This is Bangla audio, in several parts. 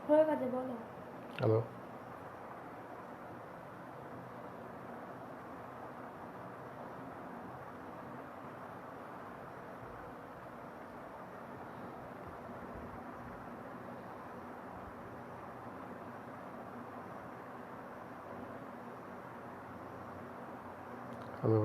হয়ে গেছে, বলো। হ্যালো। হ্যালো।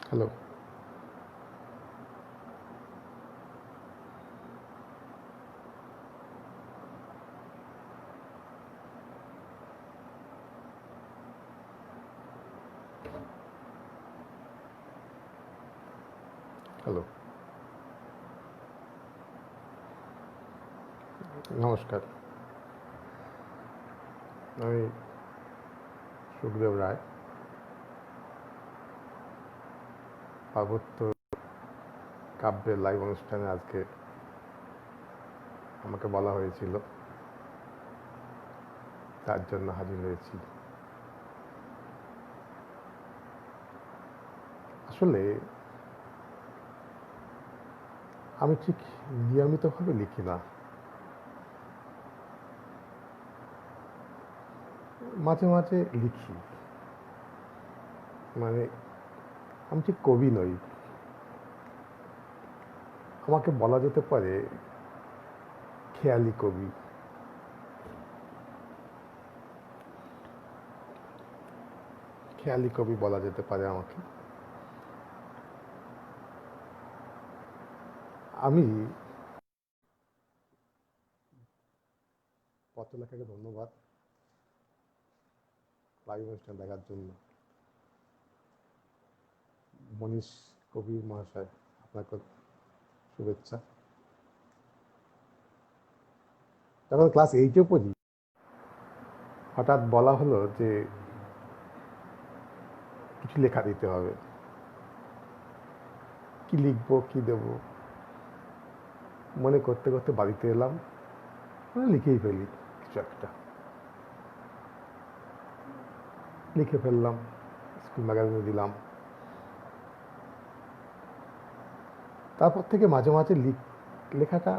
হ্যালো। হ্যালো। নমস্কার, আমি সুখদেব রায়। পার্বত্য কাব্যের লাইভ অনুষ্ঠানে আজকে আমাকে বলা হয়েছিল, তার জন্য হাজির হয়েছি। আসলে আমি ঠিক নিয়মিতভাবে লিখি না, মাঝে মাঝে লিখি। মানে আমি ঠিক কবি নই, আমাকে বলা যেতে পারে খেয়ালি কবি। খেয়ালি কবি বলা যেতে পারে আমাকে। আমি পত্রলেখাকে ধন্যবাদ লাইভ অনুষ্ঠান দেখার জন্য। মনীষ কবির মহাশয়, আপনাকে শুভেচ্ছা। যখন ক্লাস 8-এ পড়ি, হঠাৎ বলা হলো যে কিছু লেখা দিতে হবে। কি লিখবো, কি দেব, মনে করতে করতে বাড়িতে এলাম, লিখেই ফেলি কিছু একটা। লিখে ফেললাম, স্কুল ম্যাগাজিনে দিলাম। তারপর থেকে মাঝে মাঝে লেখাটা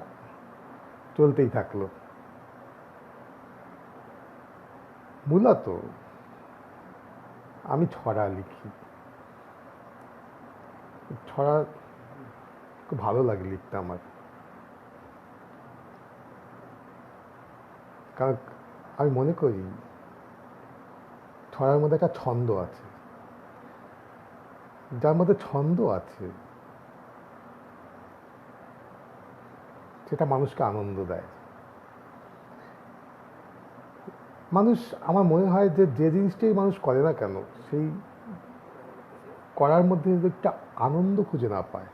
চলতেই থাকলো। মূলত আমি ছড়া লিখি। ছড়া খুব ভালো লাগে লিখতে আমার, কারণ আমি মনে করি ছড়ার মধ্যে একটা ছন্দ আছে। যার মধ্যে ছন্দ আছে সেটা মানুষকে আনন্দ দেয়। মানুষ, আমার মনে হয় যে যে জিনিসটাই মানুষ করে না কেন, সেই করার মধ্যে যদি একটা আনন্দ খুঁজে না পায়,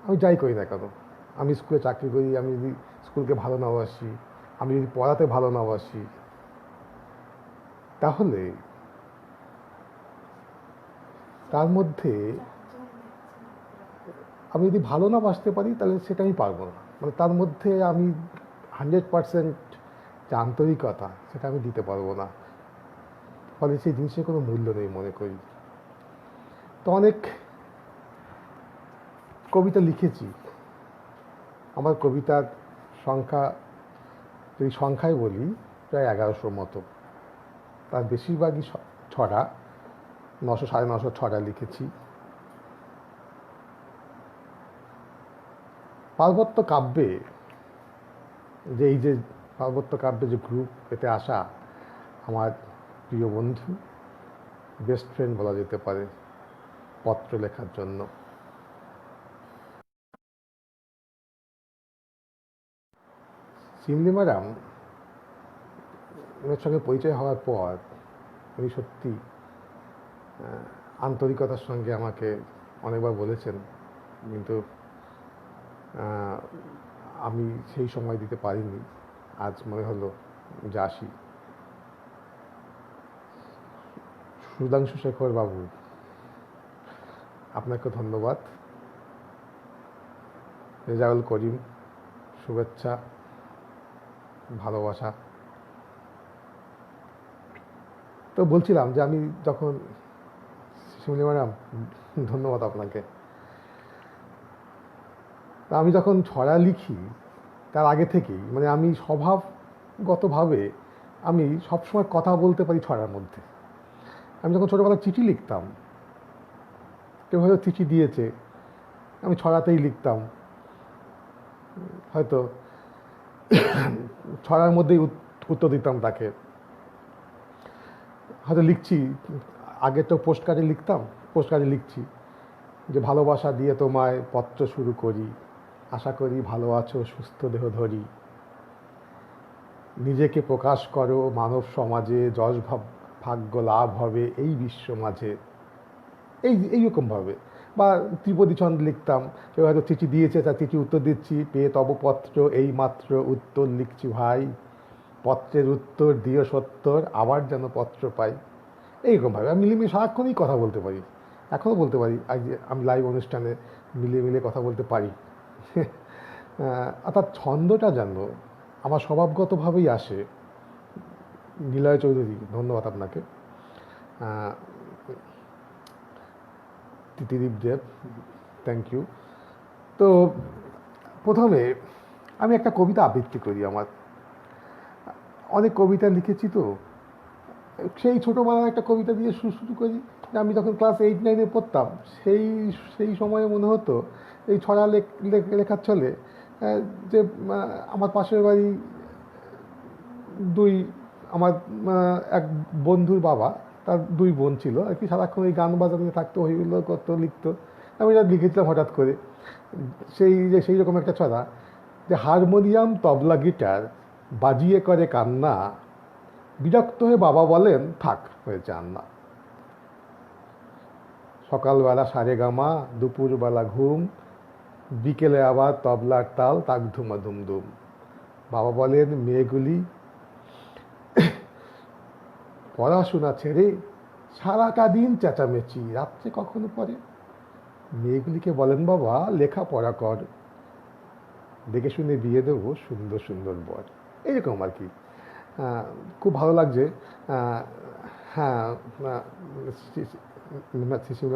আমি যাই করি না কেন, আমি স্কুলে চাকরি করি, আমি যদি স্কুলকে ভালো না বাসি, আমি যদি পড়াতে ভালো না বাসি, তাহলে তার মধ্যে আমি যদি ভালো না বাসতে পারি, তাহলে সেটা আমি পারবো না। মানে তার মধ্যে আমি 100% যে আন্তরিকতা, সেটা আমি দিতে পারবো না। ফলে সেই জিনিসের কোনো মূল্য নেই মনে করি। তো অনেক কবিতা লিখেছি। আমার কবিতার সংখ্যা, যদি সংখ্যায় বলি, প্রায় 1100 মতো। তার বেশিরভাগই ছড়া, 900 950 ছড়া লিখেছি। পার্বত্য কাব্যে যে এই যে পার্বত্য কাব্যে যে গ্রুপ, এতে আসা আমার প্রিয় বন্ধু, বেস্ট ফ্রেন্ড বলা যেতে পারে পত্র লেখার জন্য। সিমলি ম্যাডাম ওনার সঙ্গে পরিচয় হওয়ার পর উনি সত্যি আন্তরিকতার সঙ্গে আমাকে অনেকবার বলেছেন, কিন্তু আমি সেই সময় দিতে পারিনি। আজ মনে হলো যে আসি। সুধাংশু শেখর বাবু, আপনাকে ধন্যবাদ। রেজাউল করিম, শুভেচ্ছা, ভালোবাসা। তো বলছিলাম যে আমি যখন শিমলি ম্যাডাম, ধন্যবাদ আপনাকে। তা আমি যখন ছড়া লিখি তার আগে থেকেই, মানে আমি স্বভাবগতভাবে আমি সবসময় কথা বলতে পারি ছড়ার মধ্যে। আমি যখন ছোটোবেলায় চিঠি লিখতাম, কেউ হয়তো চিঠি দিয়েছে, আমি ছড়াতেই লিখতাম, হয়তো ছড়ার মধ্যেই উত্তর দিতাম তাকে। হয়তো লিখছি, আগে তো পোস্ট কার্ডে লিখতাম, পোস্ট কার্ডে লিখছি যে ভালোবাসা দিয়ে তোমায় পত্র শুরু করি, আশা করি ভালো আছো সুস্থ দেহ ধরি, নিজেকে প্রকাশ করো মানব সমাজে, যশ ভাগ্য লাভ হবে এই বিশ্ব মাঝে। এইরকমভাবে, বা ত্রিপদী ছন্দ লিখতাম। কেউ হয়তো চিঠি দিয়েছে, তার চিঠি উত্তর দিচ্ছি, পেয়ে তব পত্র এই মাত্র উত্তর লিখছি ভাই, পত্রের উত্তর দিও সত্তর আবার যেন পত্র পাই। এইরকমভাবে আমি মিলিয়ে সারাক্ষণই কথা বলতে পারি, এখনও বলতে পারি। আজ আমি লাইভ অনুষ্ঠানে মিলিয়ে কথা বলতে পারি। অর্থাৎ ছন্দটা যেন আমার স্বভাবগতভাবেই আসে। নিলয় চৌধুরী, ধন্যবাদ আপনাকে। তিতিদীপ দেব, থ্যাংক ইউ। তো প্রথমে আমি একটা কবিতা আবৃত্তি করি। আমার অনেক কবিতা লিখেছি, তো সেই ছোটোবেলার একটা কবিতা দিয়ে শুরু করি। আমি যখন ক্লাস 8-9-এ পড়তাম, সেই সেই সময়ে মনে হতো এই ছড়া লেখার চলে যে আমার পাশের বাড়ি আমার এক বন্ধুর বাবা, তার 2 বোন ছিল আর কি, সারাক্ষণ এই গান বাজানো থাকতো, হইগুলো করতো, লিখতো। আমি যা লিখেছিলাম হঠাৎ করে সেই রকম একটা ছড়া, যে হারমোনিয়াম তবলা গিটার বাজিয়ে করে কান্না, বিরক্ত হয়ে বাবা বলেন থাক হয়েছে আন্না, সকালবেলা সারেগামা, দুপুরবেলা ঘুম, বিকেলে আবার তবলার তাল, তাক ধুমা ধুমধুম। বাবা বলেন মেয়েগুলি পড়াশোনা ছেড়ে সারাটা দিন চেঁচামেচি, রাত্রে কখনো পড়ে। মেয়েগুলিকে বলেন বাবা লেখাপড়া কর, দেখে শুনে বিয়ে দেবো সুন্দর সুন্দর বর। এইরকম আর কি। খুব ভালো লাগছে। হ্যাঁ,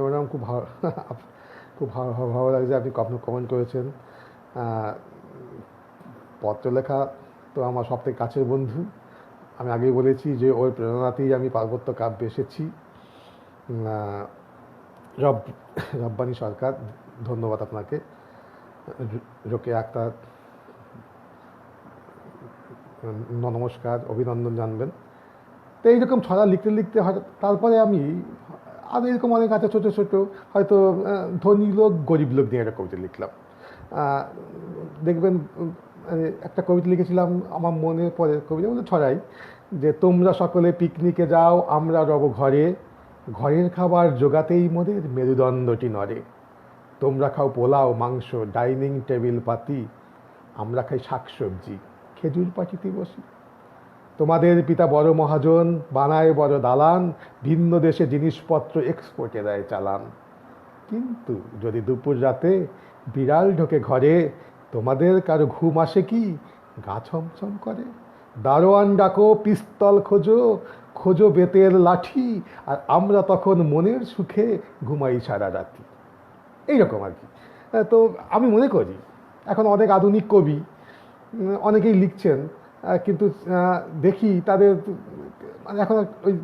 ম্যাডাম খুব ভালো, খুব ভালো লাগছে আপনি কমেন্ট করেছেন। পত্রলেখা তো আমার সবথেকে কাছের বন্ধু। আমি আগেই বলেছি যে ওই প্রেরণাতেই আমি পার্বত্য কাব্যে এসেছি। রব্বানী সরকার, ধন্যবাদ আপনাকে। রোকে আক্তার, নমস্কার, অভিনন্দন জানবেন। তো এইরকম ছড়া লিখতে লিখতে হয়তো তারপরে আমি আর এরকম অনেক আছে ছোটো ছোটো, হয়তো ধনী লোক গরিব লোক নিয়ে একটা কবিতা লিখলাম। দেখবেন একটা কবিতা লিখেছিলাম, আমার মনে পড়ে কবিতা বলতে ছড়াই, যে তোমরা সকলে পিকনিকে যাও আমরা রব ঘরে, ঘরের খাবার জোগাতেই মোদের মেরুদণ্ডটি নড়ে। তোমরা খাও পোলাও মাংস ডাইনিং টেবিল পাতি, আমরা খাই শাকসবজি খেজুর পাটিতে বসি। তোমাদের পিতা বড় মহাজন, বানায় বড় দালান, ভিন্ন দেশে জিনিসপত্র এক্সপোর্টে দেয় চালান। কিন্তু যদি দুপুর রাতে বিড়াল ঢোকে ঘরে, তোমাদের কারো ঘুম আসে কি, গা ছমছম করে। দারোয়ান ডাকো পিস্তল খোঁজো, খোঁজো বেতের লাঠি, আর আমরা তখন মনের সুখে ঘুমাই সারা রাতি। এইরকম আর কি। তো আমি মনে করি এখন অনেক আধুনিক কবি অনেকেই লিখছেন, কিন্তু দেখি তাদের মানে এখন ওই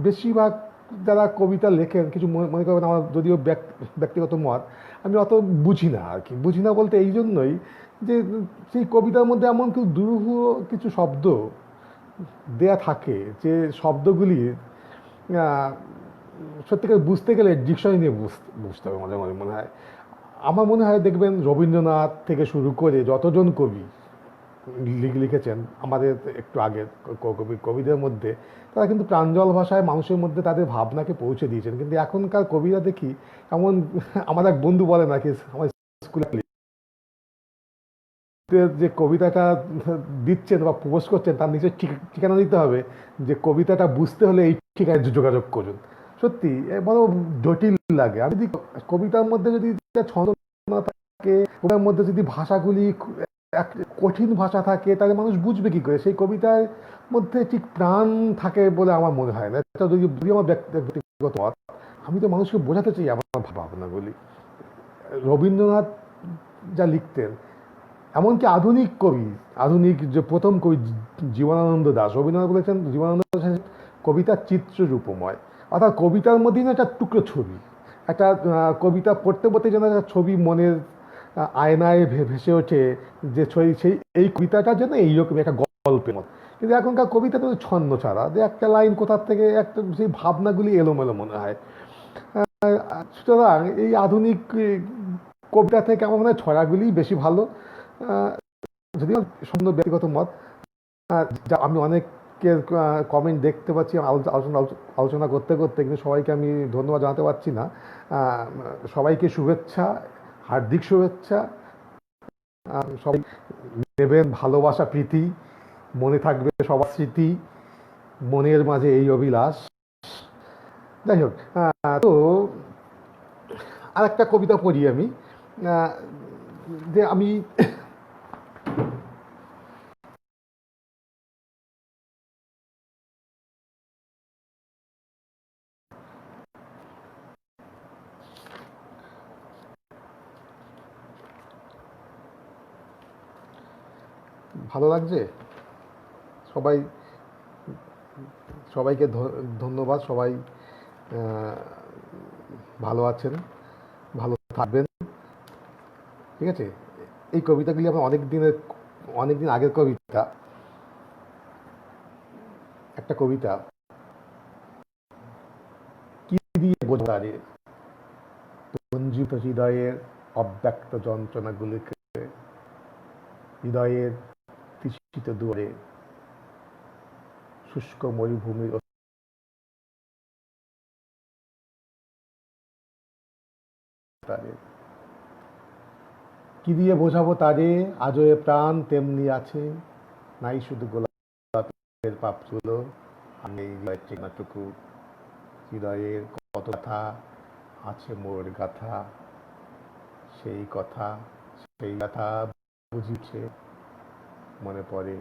বেশিরভাগ যারা কবিতা লেখেন, কিছু মনে করবেন আমার যদিও ব্যক্তিগত মত, আমি অত বুঝি না আর কি। বুঝি না বলতে এই জন্যই যে সেই কবিতার মধ্যে এমন কিছু দুরূহ কিছু শব্দ দেয়া থাকে যে শব্দগুলি সত্যিকার বুঝতে গেলে ডিকশনারি নিয়ে বুঝতে হবে মাঝে মাঝে মনে হয়। আমার মনে হয় দেখবেন রবীন্দ্রনাথ থেকে শুরু করে যতজন কবি লিখেছেন আমাদের একটু আগে কবিদের মধ্যে, তারা কিন্তু প্রাঞ্জল ভাষায় মানুষের মধ্যে তাদের ভাবনাকে পৌঁছে দিয়েছেন। কিন্তু এখনকার কবিরা দেখি এমন, আমার এক বন্ধু বলে নাকি আমার স্কুলে যে কবিতাটা দিচ্ছেন বা প্রপোজ করছেন তার নিচে ঠিকানা দিতে হবে যে কবিতাটা বুঝতে হলে এই ঠিকানায় যোগাযোগ করুন। সত্যি বড় জটিল লাগে। আমি যদি কবিতার মধ্যে যদি ছন্দ না থাকে, কবিতার মধ্যে যদি ভাষাগুলি এক কঠিন ভাষা থাকে, তাহলে মানুষ বুঝবে কি করে? সেই কবিতার মধ্যে ঠিক প্রাণ থাকে বলে আমার মনে হয় না। এটা যদি আমার ব্যক্তিগত মত, আমি তো মানুষকে বোঝাতে চাই আমার ভাবনাগুলি। রবীন্দ্রনাথ যা লিখতেন, এমনকি আধুনিক কবি, আধুনিক যে প্রথম কবি জীবনানন্দ দাশ, রবীন্দ্রনাথ বলেছেন জীবনানন্দ দাশের কবিতার চিত্ররূপময়, অর্থাৎ কবিতার মধ্যেই না একটা টুকরো ছবি, একটা কবিতা পড়তে পড়তে যেন একটা ছবি মনের আয়নায় ভেসে ওঠে, যে ছবি সেই এই কবিতাটার জন্য এইরকম একটা গল্পের মতো। কিন্তু এখনকার কবিতা তো ছন্দ ছাড়া, যে একটা লাইন কোথার থেকে একটা সেই ভাবনাগুলি এলোমেলো মনে হয়। সুতরাং এই আধুনিক কবিতা থেকে আমার মনে হয় ছড়াগুলি বেশি ভালো। যদিও সম্পূর্ণ ব্যক্তিগত মত, যা আমি অনেকের কমেন্ট দেখতে পাচ্ছি আলোচনা করতে করতে, কিন্তু সবাইকে আমি ধন্যবাদ জানাতে পারছি না। সবাইকে শুভেচ্ছা, হার্দিক শুভেচ্ছা। সবাই নেবেন ভালোবাসা, প্রীতি, মনে থাকবে সবার স্মৃতি, মনের মাঝে এই অভিলাষ। যাই হোক, তো আর একটা কবিতা পড়ি আমি, যে আমি ভালো লাগছে সবাই, সবাইকে ধন্যবাদ। সবাই ভালো আছেন, ভালো থাকবেন, ঠিক আছে? এই কবিতাগুলি আমার অনেক দিন আগের কবিতা। একটা কবিতা, কি দিয়ে বোঝারে পঞ্জিত হৃদয়ের অব্যক্ত যন্ত্রণাগুলিকে, হৃদয়ের তৃষিত দুয়ারে শুষ্ক মরুভূমির তারে, কি দিয়ে বোঝাবো তারে আজও এ প্রাণ তেমনি আছে, নাই শুধু গোলাপের পাপগুলো, আমি হৃদয়ের চেনাটুকু, হৃদয়ের কত কথা আছে মোর গাথা, সেই কথা সেই কথা বুঝিছে, মনে পড়ে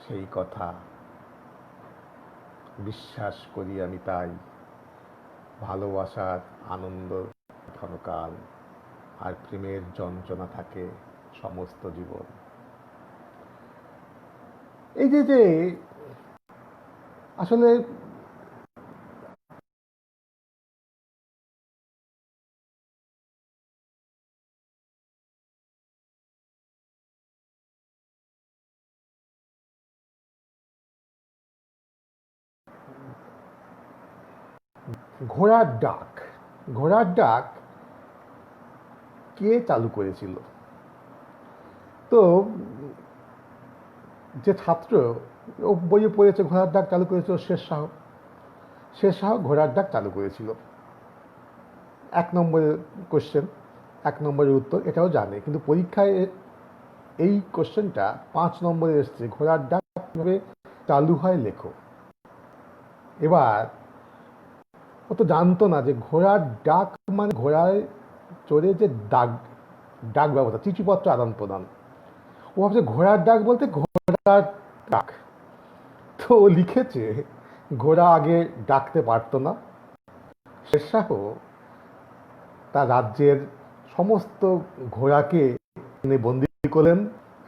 সেই কথা, বিশ্বাস করি আমি তাই, ভালোবাসার আনন্দ ক্ষণকাল, আর প্রেমের যন্ত্রণা থাকে সমস্ত জীবন। এই যে যে আসলে ঘোড়ার ডাক, ঘোড়ার ডাক কে চালু করেছিল? তো যে ছাত্র ও বইয়ে পড়েছে ঘোড়ার ডাক চালু করেছিল শেরশাহ, শেরশাহ ঘোড়ার ডাক চালু করেছিল। 1 নম্বরের কোশ্চেন, 1 নম্বরের উত্তর এটাও জানে, কিন্তু পরীক্ষায় এই কোশ্চেনটা 5 নম্বরে এসছে, ঘোড়ার ডাক কীভাবে চালু হয় লেখো। এবার ও তো জানতো না যে ঘোড়ার ডাক মানে ঘোড়ায় চড়ে যে ডাক, ডাক ব্যবস্থা, চিঠিপত্র আদান প্রদান। ও ভাবছে ঘোড়ার ডাক বলতে ঘোড়ার ডাক। তো ও লিখেছে ঘোড়া আগে ডাকতে পারতো না, শেরশাহ তার রাজ্যের সমস্ত ঘোড়াকে এনে বন্দি করলেন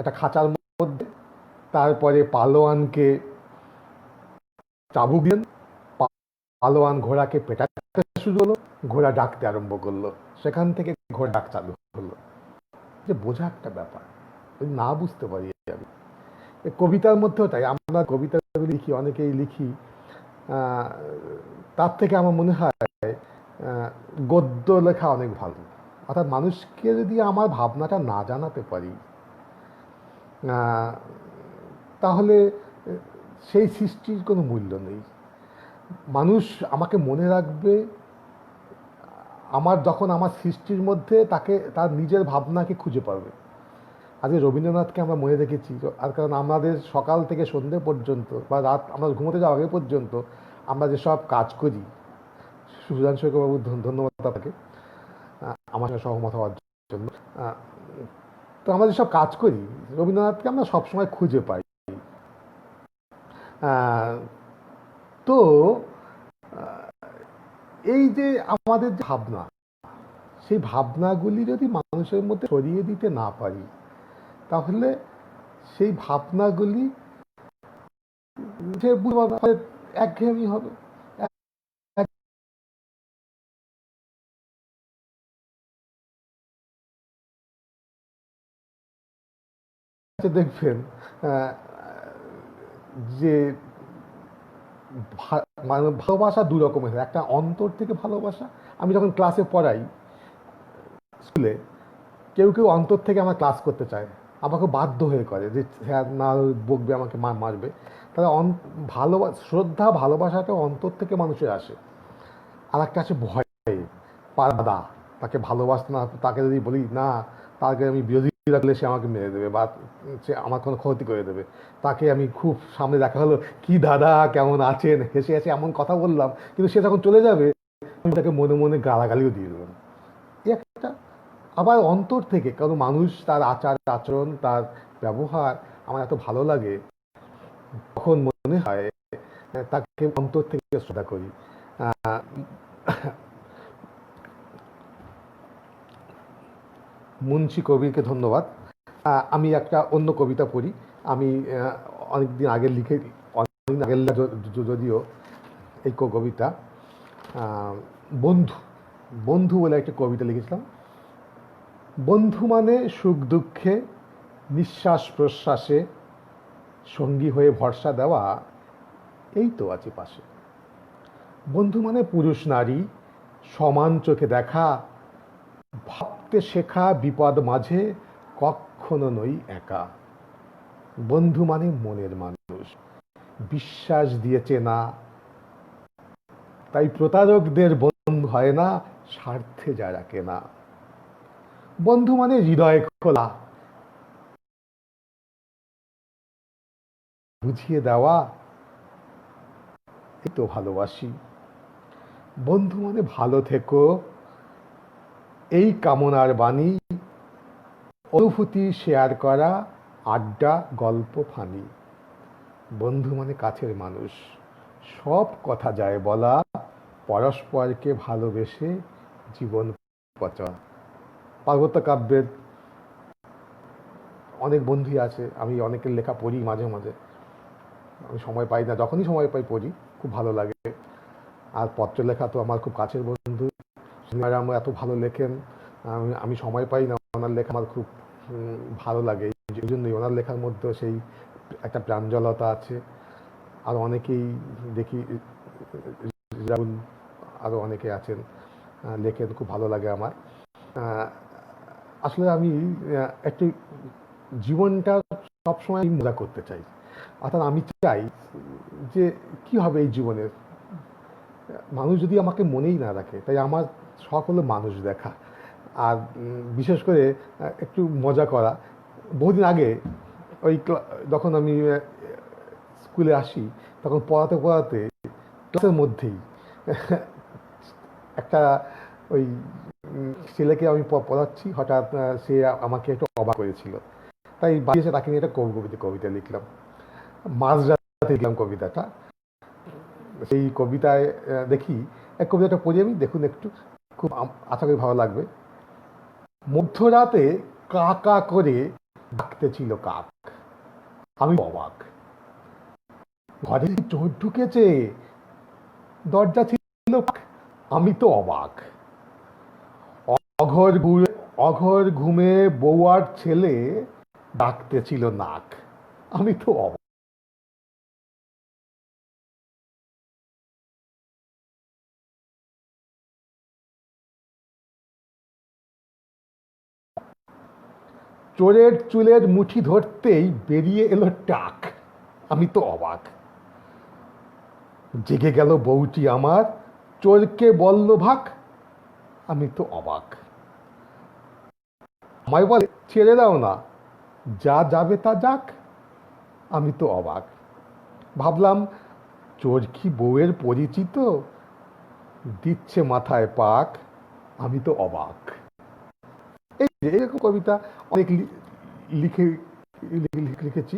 একটা খাঁচার মধ্যে, তারপরে পালোয়ানকে চাবুক দিলেন, পালোয়ান ঘোড়াকে পেটাতে শুরু হলো, ঘোড়া ডাকতে আরম্ভ করলো, সেখান থেকে ঘোড়া ডাক চালু হলো। যে বোঝা একটা ব্যাপার, না বুঝতে পারি আমি। কবিতার মধ্যেও তাই, আমরা কবিতাগুলি লিখি, অনেকেই লিখি, তার থেকে আমার মনে হয় গদ্য লেখা অনেক ভালো। অর্থাৎ মানুষকে যদি আমার ভাবনাটা না জানাতে পারি, তাহলে সেই সৃষ্টির কোনো মূল্য নেই। মানুষ আমাকে মনে রাখবে যখন আমার সৃষ্টির মধ্যে তাকে তার নিজের ভাবনাকে খুঁজে পাবে। আজকে রবীন্দ্রনাথকে আমরা মনে রেখেছি, আর কারণ আমাদের সকাল থেকে সন্ধ্যে পর্যন্ত বা রাত আমরা ঘুমোতে যাওয়ার আগে পর্যন্ত আমরা যেসব কাজ করি, সুজান শৈকবাবু ধন্যবাদ আপনাকে আমার সঙ্গে সহমত হওয়ার জন্য। তো আমরা যেসব কাজ করি, রবীন্দ্রনাথকে আমরা সবসময় খুঁজে পাই। তো এই যে আমাদের ভাবনা, সেই ভাবনাগুলি যদি মানুষের মধ্যে ছড়িয়ে দিতে না পারি, তাহলে সেই ভাবনাগুলি একঘেয়েমি হবে। দেখবেন যে ভালোবাসা দু রকমের হয়। একটা অন্তর থেকে ভালোবাসা, আমি যখন ক্লাসে পড়াই স্কুলে, কেউ কেউ অন্তর থেকে আমার ক্লাস করতে চায়, আমাকে বাধ্য হয়ে করে যে স্যার না বকবে, আমাকে মারবে। তাহলে শ্রদ্ধা ভালোবাসাটা অন্তর থেকে মানুষের আসে। আর একটা আছে ভয়, পাদা, তাকে ভালোবাসতে না, তাকে যদি বলি না, তাকে আমি বিরোধী রাখলে সে আমাকে মেরে দেবে বা সে আমার কোনো ক্ষতি করে দেবে। তাকে আমি খুব সামনে দেখা হলো, কি দাদা কেমন আছেন, হেসে হেসে এমন কথা বললাম, কিন্তু সে যখন চলে যাবে আমি তাকে মনে মনে গালাগালিও দিয়ে দেবেন। একটা আবার অন্তর থেকে, কারণ মানুষ তার আচার আচরণ, তার ব্যবহার আমার এত ভালো লাগে, তখন মনে হয় তাকে অন্তর থেকে শ্রদ্ধা করি। মুন্সী কবিরকে ধন্যবাদ। আমি একটা অন্য কবিতা পড়ি। আমি অনেকদিন আগে অনেকদিন আগে যদিও এই কবিতা, বন্ধু বন্ধু বলে একটা কবিতা লিখেছিলাম। বন্ধু মানে সুখ দুঃখে, নিঃশ্বাস প্রশ্বাসে সঙ্গী হয়ে ভরসা দেওয়া, এই তো আছে পাশে। বন্ধু মানে পুরুষ নারী সমান চোখে দেখা, ভাবতে শেখা বিপদ মাঝে কখনো নই একা। বন্ধু মানে মনের মানুষ, বিশ্বাস দিয়েছে না, তাই প্রতারকদের বন্ধু হয় না, স্বার্থে যা রাখে না। বন্ধু মানে হৃদয় খোলা, বুঝিয়ে দেওয়া, এই তো ভালোবাসি। বন্ধু মানে ভালো থেকো, এই কামনার বাণী, অনুভূতি শেয়ার করা, আড্ডা গল্প ফানি। বন্ধু মানে কাছের মানুষ, সব কথা যায় বলা, পরস্পরকে ভালোবেসে জীবন পচা। পার্বত্য কাব্যের অনেক বন্ধুই আছে, আমি অনেকের লেখা পড়ি মাঝে মাঝে, আমি সময় পাই না, যখনই সময় পাই পড়ি, খুব ভালো লাগে। আর পত্রলেখা তো আমার খুব কাছের বন্ধু, সিনেমারাম এত ভালো লেখেন, আমি সময় পাই না, ওনার লেখা আমার খুব ভালো লাগে। এই জন্যই ওনার লেখার মধ্যে সেই একটা প্রাঞ্জলতা আছে। আর অনেকেই দেখি, আরও অনেকে আছেন লেখেন, খুব ভালো লাগে আমার। আসলে আমি একটু জীবনটা সবসময় মজা করতে চাই। অর্থাৎ আমি চাই যে কি হবে এই জীবনের, মানুষ যদি আমাকে মনেই না রাখে, তাই আমার শখ হলো মানুষ দেখা। আর বিশেষ করে একটু মজা করা। বহুদিন আগে ওই যখন আমি স্কুলে আসি, তখন পড়াতে পড়াতে ক্লাসের মধ্যেই একটা ওই ছেলেকে আমি পড়াচ্ছি, হঠাৎ সে আমাকে একটু অবাক করেছিল, তাই বাড়ি এসে তাকে নিয়ে একটা কবিতা লিখলাম। মাঝরাতে লিখলাম কবিতাটা। সেই কবিতায় দেখি, এক কবিতাটা পড়ি আমি, দেখুন একটু, খুব আশা করি ভালো লাগবে। মধ্যরাতে কা কা করে ডাকতেছিল কাক, আমি অবাক, ঘরে চোর ঢুকেছে, দরজা ছিল, আমি তো অবাক। অঘর অঘর ঘুমে বউয়ার ছেলে ডাকতেছিল নাক, আমি তো অবাক। চোরের চুলের মুঠি ধরতেই বেরিয়ে এলো টাক, আমি তো অবাক। জেগে গেল বউটি আমার, চোরকে বলল ভাগ, আমি তো অবাক। আমায় বলে ছেড়ে দাও না, যা যাবে তা যাক, আমি তো অবাক। ভাবলাম চোর কি বউয়ের পরিচিত, দিচ্ছে মাথায় পাক, আমি তো অবাক। এই এরকম কবিতা অনেক লিখে লিখেছি।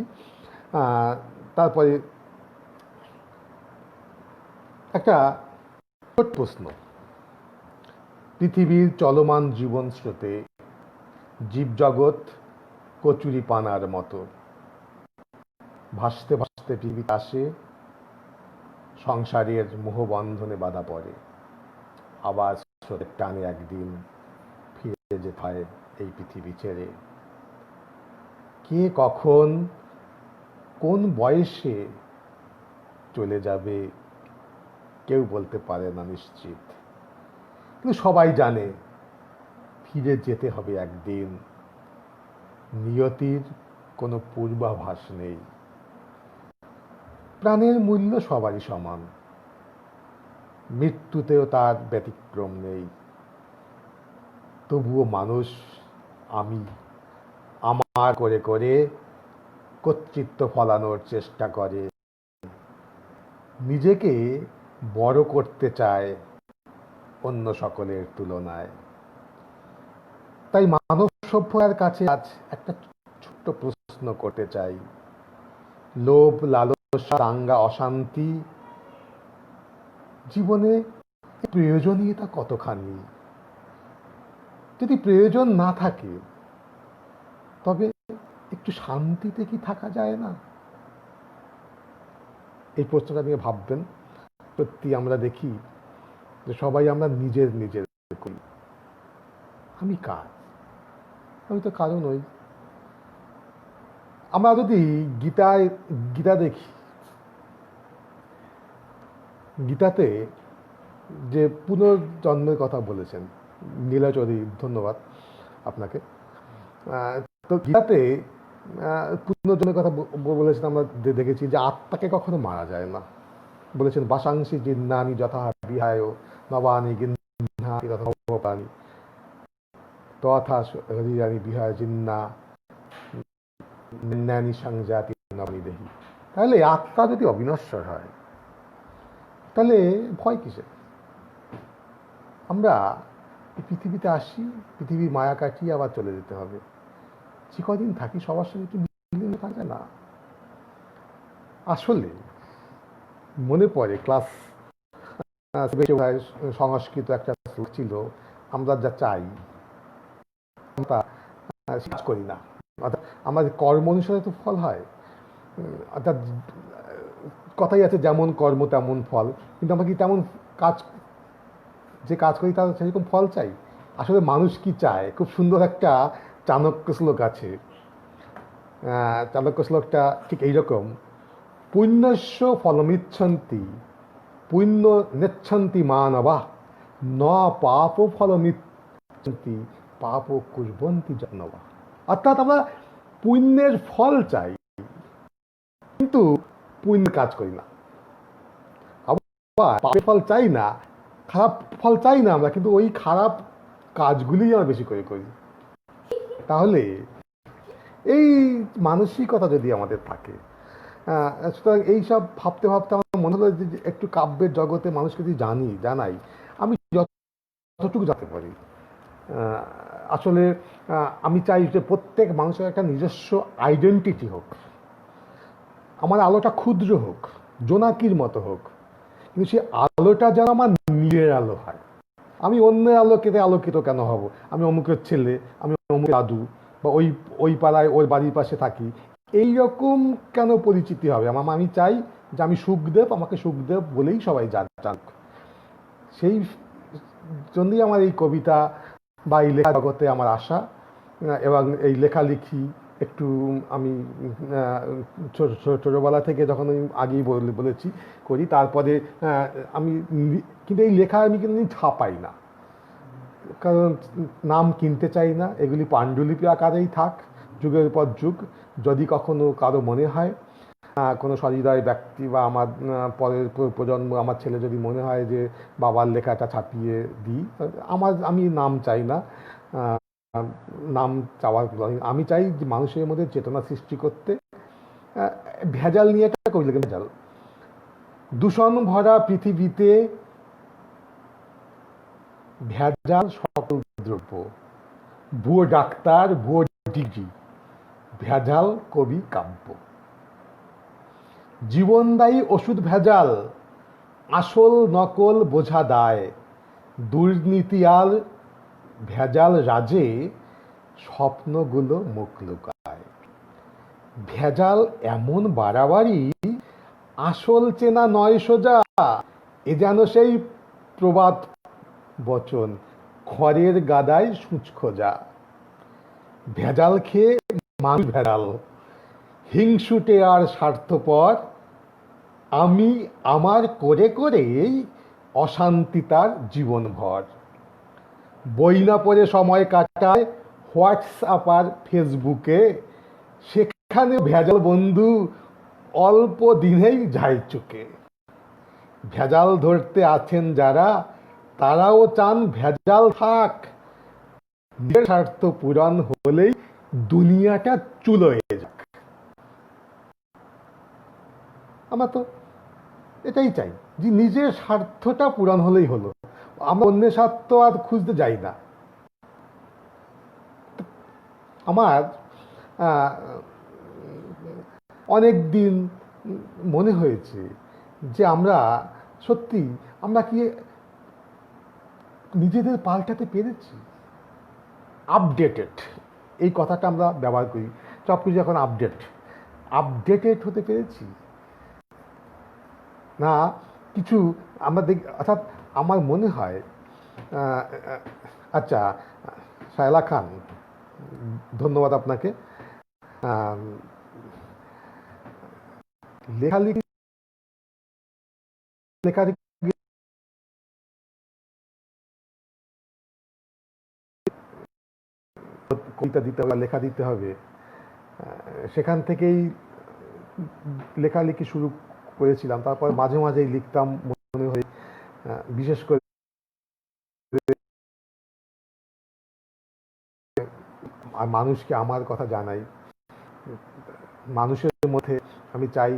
তারপরে একটা প্রশ্ন, পৃথিবীর চলমান জীবন স্রোতে জীবজগৎ কচুরি পানার মতো ভাসতে ভাসতে পৃথিবীতে আসে, সংসারের মোহবন্ধনে বাধা পড়ে, আবার স্রোতের টানে একদিন ফিরে যেতে হয় এই পৃথিবী ছেড়ে। কে কখন কোন বয়সে চলে যাবে কেউ বলতে পারে না নিশ্চিত, কিন্তু সবাই জানে ফিরে যেতে হবে একদিন, নিয়তির কোনো পূর্বাভাস নেই। প্রাণের মূল্য সবারই সমান, মৃত্যুতেও তার ব্যতিক্রম নেই। তবুও মানুষ আমি আমার করে করে কর্তৃত্ব ফলানোর চেষ্টা করে, নিজেকে বড় করতে চায় অন্য সকলের তুলনায়। তাই মানব সভ্যতার কাছে আজ একটা ছোট্ট প্রশ্ন করতে চাই, লোভ লালসা দাঙ্গা অশান্তি জীবনে প্রয়োজনীয়তা কতখানি? যদি প্রয়োজন না থাকে তবে একটু শান্তিতে কি থাকা যায় না? এই প্রশ্নটা নিয়ে ভাববেন। সত্যি আমরা দেখি যে সবাই আমরা নিজের নিজের করি, আমি কার? আমি তো কারো নই। আমরা যদি গীতা দেখি, গীতাতে যে পুনর্জন্মের কথা বলেছেন নীলা চৌধুরী, ধন্যবাদ আপনাকে। তো গীতাতে পুনর্জন্মের কথা বলেছেন, আমরা দেখেছি যে আত্মাকে কখনো মারা যায় না। বলেছেন বাসাংশী জিন্নানি যথা বিহায় নবানি গিন্ধানি তথা হরিয়ানি বিহায় জিন্না ন্যানি সংজাতি নবানি দেহি। তাহলে আত্মা যদি অবিনশ্বর হয় তাহলে ভয় কিসের? আমরা এই পৃথিবীতে আসি, পৃথিবীর মায়া কাটিয়ে আবার চলে যেতে হবে। যে কদিন থাকি সবার সঙ্গে একটু মিলে থাকে না? আসলে মনে পড়ে ক্লাস সংস্কৃত একটা ছিল, আমরা যা চাই তা কাজ করি না, অর্থাৎ আমাদের কর্ম অনুসারে তো ফল হয়। অর্থাৎ কথাই আছে যেমন কর্ম তেমন ফল, কিন্তু আমরা কি তেমন কাজ, যে কাজ করি তার সেরকম ফল চাই? আসলে মানুষ কি চায়? খুব সুন্দর একটা চাণক্য শ্লোক আছে। চাণক্য শ্লোকটা ঠিক এইরকম, পুণ্যস্য ফলমিচ্ছন্তি পুণ্য নেচ্ছন্তি মানবা ন পাপ ফলমিচ্ছন্তি পাপ কুর্বন্তি জন্মবা। অর্থাৎ আমরা পুণ্যের ফল চাই কিন্তু পুণ্য কাজ করি না, আবার পাপের ফল চাই না, খারাপ ফল চাই না আমরা, কিন্তু ওই খারাপ কাজগুলি আমরা বেশি করে করি। তাহলে এই মানসিকতা যদি আমাদের থাকে, সুতরাং এইসব ভাবতে ভাবতে আমার মনে হলো যে একটু কাব্যের জগতে মানুষকে যদি জানাই, আমি যতটুকু জানতে পারি। আসলে আমি চাই যে প্রত্যেক মানুষের একটা নিজস্ব আইডেন্টিটি হোক, আমার আলোটা ক্ষুদ্র হোক, জোনাকির মতো হোক, কিন্তু সেই আলোটা যেন আমার নিজের আলো হয়। আমি অন্যের আলোকিতে আলোকিত কেন হব? আমি অমুকের ছেলে, আমি অমুকের দাদু, বা ওই পাড়ায় ওর বাড়ির পাশে থাকি, এইরকম কেন পরিচিতি হবে? আমি চাই যে আমি সুখদেব, আমাকে সুখদেব বলেই সবাই জানুক। সেই জন্যই আমার এই কবিতা, বা এই লেখা জগতে আমার আশা, এবং এই লেখালেখি একটু আমি ছোটোবেলা থেকে যখন আমি আগেই বলেছি করি, তারপরে আমি কিন্তু এই লেখা আমি কিন্তু ছাপাই না, কারণ নাম কিনতে চাই না, এগুলি পাণ্ডুলিপি আকারেই থাক যুগের পর যুগ। যদি কখনো কারো মনে হয়, কোনো সহৃদয় ব্যক্তি বা আমার পরের প্রজন্ম, আমার ছেলে যদি মনে হয় যে বাবার লেখাটা ছাপিয়ে দিই, আমি নাম চাই না, নাম চাওয়ার, আমি চাই যে মানুষের মধ্যে চেতনা সৃষ্টি করতে। ভেজাল নিয়ে একটা কবি লেখেন, ভেজাল, দূষণ ভরা পৃথিবীতে ভেজাল সকল দ্রব্য, ভুয়ো ডাক্তার, ভুয়ো ডিগ্রি, ভেজাল কবি কাব্য, জীবনদায়ী ওষুধ ভেজাল, আসল নকল বোঝা দায়, দুর্নীতি আর ভেজাল রাজে স্বপ্নগুলো মুখ লুকায়। ভেজাল এমন বাড়াবাড়ি, আসল চেনা নয় সোজা, এ যেন সেই প্রবাদ বচন, খড়ের গাদায় সূচ খোঁজা। ভেজাল খেয়ে মানুষ ভেজাল, হিংসুটে আর স্বার্থপর, আমি আমার করে করেই অশান্তি তার জীবনভর। বই না পড়ে সময় কাটায় হোয়াটসঅ্যাপ আর ফেসবুকে, সেখানে ভেজাল বন্ধু অল্প দিনেই যায় চুকে। ভেজাল ধরতে আছেন যারা, তারাও চান ভেজাল থাক, নিজের স্বার্থ পূরণ হলেই দুনিয়াটা চুলো হয়ে যাক। আমরা তো এটাই চাই যে নিজের স্বার্থটা পূরণ হলেই হলো, আমরা অন্যের স্বার্থ আর খুঁজতে যাই না। আমার অনেক দিন মনে হয়েছে যে আমরা সত্যি, আমরা কি নিজেদের পাল্টাতে পেরেছি? আপডেটেড, এই কথাটা আমরা ব্যবহার করি, সব কিছু এখন আপডেটেড হতে পেরেছি না কিছু আমরা দেখি। অর্থাৎ আমার মনে হয়, আচ্ছা শায়লা খান, ধন্যবাদ আপনাকে। লেখালেখি কবিতা দিতে হবে, লেখা দিতে হবে, সেখান থেকেই লেখালেখি শুরু করেছিলাম। তারপর মাঝে মাঝেই লিখতাম, মনে হয় বিশেষ করে মানুষকে আমার কথা জানাই, মানুষের মধ্যে আমি চাই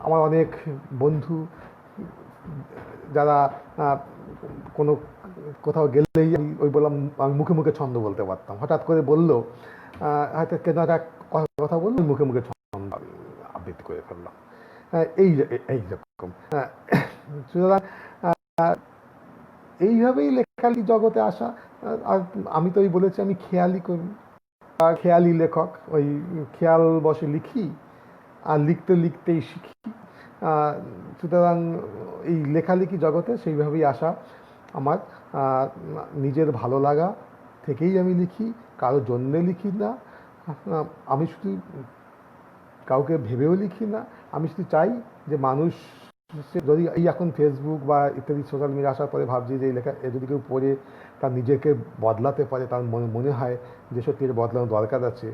আমার অনেক বন্ধু যারা কোনো কোথাও গেলেই আমি ওই বললাম, আমি মুখে মুখে ছন্দ বলতে পারতাম, হঠাৎ করে বললো, হয়তো কেন একটা কথা বললো, মুখে মুখে ছন্দ আবৃত্তি করে ফেললাম, এইরকম। সুতরাং এইভাবেই লেখালেখি জগতে আসা। আর আমি তো ওই বলেছি আমি খেয়ালি কবি, খেয়ালি লেখক, ওই খেয়াল বসে লিখি আর লিখতে লিখতেই শিখি। সুতরাং এই লেখালেখি জগতে সেইভাবেই আসা আমার, নিজের ভালো লাগা থেকেই আমি লিখি, কারোর জন্যে লিখি না, আমি শুধু কাউকে ভেবেও লিখি না, আমি শুধু চাই যে মানুষ যদি এই এখন ফেসবুক বা ইত্যাদি সোশ্যাল মিডিয়া আসার পরে ভাবছি যে এই লেখা যদি কেউ পড়ে তার নিজেকে বদলাতে পারে, তার মনে হয় যে সত্যি এর বদলানোর দরকার আছে,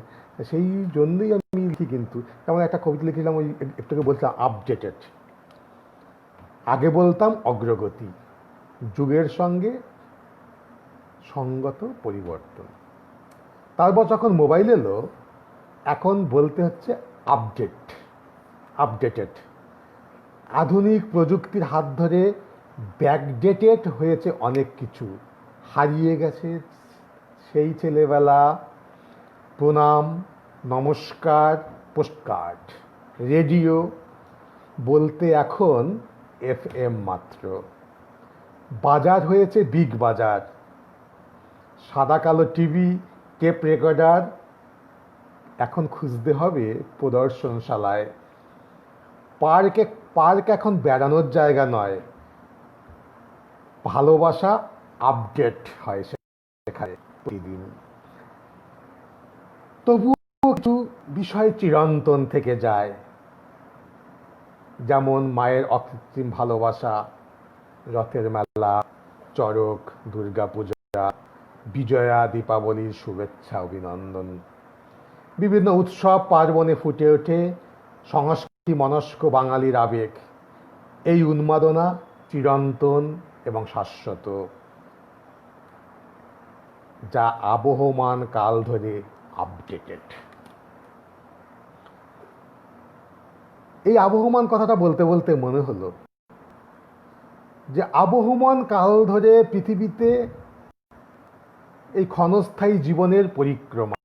সেই জন্যই আমি লিখি। কিন্তু যেমন একটা কবিতা লিখেছিলাম, ওই একটুকে বলছিলাম আপডেটেড, আগে বলতাম অগ্রগতি, যুগের সঙ্গে সঙ্গত পরিবর্তন। তারপর যখন মোবাইল এলো, এখন বলতে হচ্ছে আপডেটেড। আধুনিক প্রযুক্তির হাত ধরে ব্যাকডেটেড হয়েছে অনেক কিছু, হারিয়ে গেছে সেই ছেলেবেলা, প্রণাম, নমস্কার, পোস্টকার্ড, রেডিও, বলতে এখন FM মাত্র। বাজার হয়েছে বিগ বাজার, সাদা কালো টিভি, টেপ রেকর্ডার এখন খুঁজতে হবে প্রদর্শনশালায়। পার্ক এখন বেড়ানোর জায়গা নয়, ভালোবাসা আপডেট হয় সেখানে প্রতিদিন। তবুও কিছু বিষয় চিরন্তন থেকে যায়, যেমন মায়ের অকৃত্রিম ভালোবাসা, রথের মেলা, চড়ক, দুর্গাপূজা, বিজয়া, দীপাবলির শুভেচ্ছা অভিনন্দন। বিভিন্ন উৎসব পার্বণে ফুটে ওঠে সংস্কৃতি মনস্ক বাঙালির আবেগ। এই উন্মাদনা চিরন্তন এবং শাশ্বত, যা আবহমান কাল ধরে আপডেটেড। এই আবহমান কথাটা বলতে বলতে মনে হলো যে আবহমান কাল ধরে পৃথিবীতে এই ক্ষণস্থায়ী জীবনের পরিক্রমা,